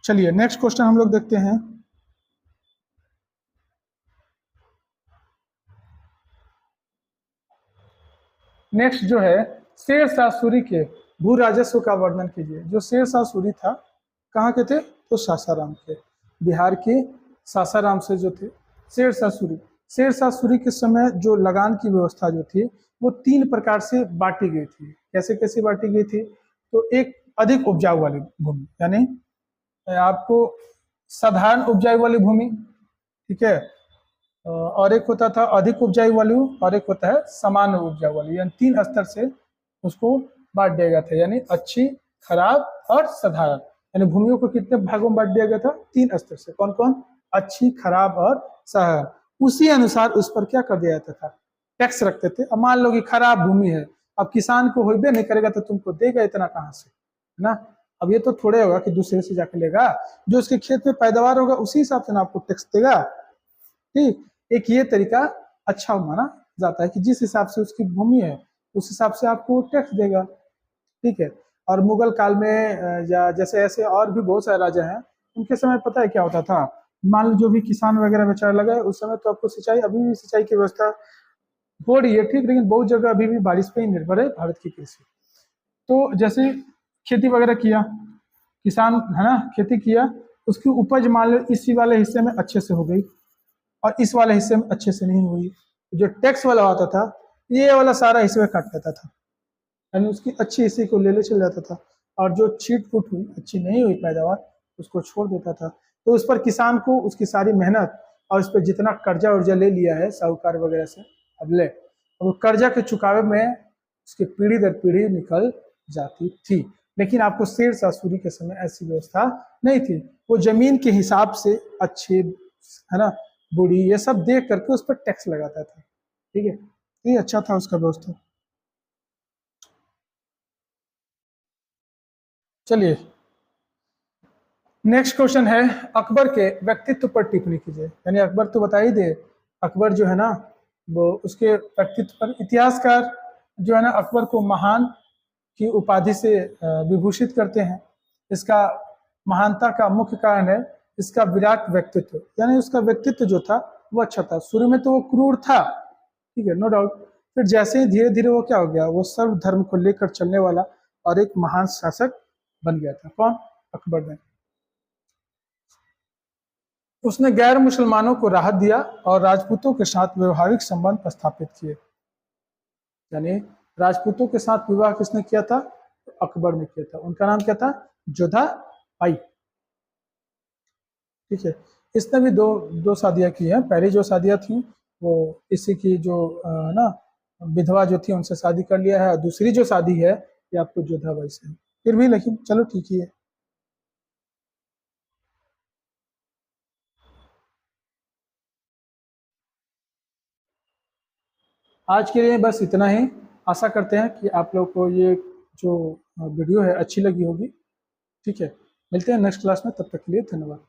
चलिए नेक्स्ट क्वेश्चन हम लोग देखते हैं। नेक्स्ट जो है, शेर शाह सूरी के भू राजस्व का वर्णन कीजिए। जो शेर शाह सूरी था, कहाँ के थे? तो सासाराम के, बिहार के सासाराम से जो थे शेर शाह सूरी। शेर शाह सूरी के समय जो लगान की व्यवस्था जो थी, वो तीन प्रकार से बांटी गई थी। कैसे कैसे बांटी गई थी? तो एक, अधिक उपजाऊ वाली भूमि, यानी आपको साधारण उपजाऊ वाली भूमि, ठीक है, और एक होता था अधिक उपजाऊ वाली, और एक होता है सामान्य उपजाऊ वाली। यानी तीन स्तर से उसको बांट दिया गया था, यानी अच्छी, खराब और साधारण। यानी भूमियों को कितने भागों में बांट दिया गया था? तीन स्तर से। कौन कौन? अच्छी, खराब और साधारण। उसी अनुसार उस पर क्या कर दिया जाता था, टैक्स रखते थे। अब मान लो कि खराब भूमि है, अब किसान को होइबे नहीं करेगा तो तुमको देगा इतना कहाँ से, है ना। अब ये तो थोड़े होगा कि दूसरे से जाकर लेगा, जो उसके खेत में पैदावार होगा उसी हिसाब से ना आपको टैक्स देगा। ठीक, एक ये तरीका अच्छा माना जाता है कि जिस हिसाब से उसकी भूमि है उस हिसाब से आपको टैक्स देगा। ठीक है। और मुगल काल में या जैसे ऐसे और भी बहुत सारे राजा हैं, उनके समय पता है क्या होता था, मान लो जो भी किसान वगैरह बेचारा लगा है उस समय तो आपको सिंचाई, अभी भी सिंचाई की व्यवस्था हो रही है ठीक, लेकिन बहुत जगह अभी भी बारिश पे ही निर्भर है भारत की कृषि। तो जैसे खेती वगैरह किया किसान, है ना, खेती किया, उसकी उपज मान लो इसी वाले हिस्से में अच्छे से हो गई और इस वाले हिस्से में अच्छे से नहीं हुई, जो टैक्स वाला होता था ये वाला सारा हिस्से में काट लेता था, यानी उसकी अच्छी हिस्से को ले ले चल जाता था, और जो छीट फूट हुई अच्छी नहीं हुई पैदावार उसको छोड़ देता था। तो उस पर किसान को उसकी सारी मेहनत और उस पर जितना कर्जा उर्जा ले लिया है साहूकार वगैरह से, अब ले, और वो कर्जा के चुकावे में उसकी पीढ़ी दर पीढ़ी निकल जाती थी। लेकिन आपको शेरशाह सूरी के समय ऐसी व्यवस्था नहीं थी, वो जमीन के हिसाब से अच्छी, है ना, बुरी, ये सब देख करके उस पर टैक्स लगाता था। ठीक है, ये अच्छा था उसका व्यवस्था। चलिए नेक्स्ट क्वेश्चन है, अकबर के व्यक्तित्व पर टिप्पणी कीजिए। यानी अकबर तो बता ही दे, अकबर जो है ना वो उसके व्यक्तित्व पर, इतिहासकार जो है ना अकबर को महान की उपाधि से विभूषित करते हैं। इसका महानता का मुख्य कारण है इसका विराट व्यक्तित्व, यानी उसका व्यक्तित्व जो था वो अच्छा था। शुरू में तो वो क्रूर था, ठीक है, नो डाउट, फिर जैसे ही धीरे धीरे वो क्या हो गया, वो सर्व धर्म को लेकर चलने वाला और एक महान शासक बन गया था। कौन? अकबर ने। उसने गैर मुसलमानों को राहत दिया और राजपूतों के साथ व्यवहारिक संबंध स्थापित किए। यानी राजपूतों के साथ विवाह किसने किया था? अकबर ने किया था। उनका नाम क्या था? जोधा बाई। ठीक है, इसने भी दो दो शादियां की हैं। पहली जो शादियां थी वो इसी की जो ना विधवा जो थी उनसे शादी कर लिया है, और दूसरी जो शादी है ये आपको जोधा बाई से है। फिर भी लेकिन चलो ठीक ही है। आज के लिए बस इतना ही। आशा करते हैं कि आप लोग को ये जो वीडियो है अच्छी लगी होगी। ठीक है, मिलते हैं नेक्स्ट क्लास में, तब तक के लिए धन्यवाद।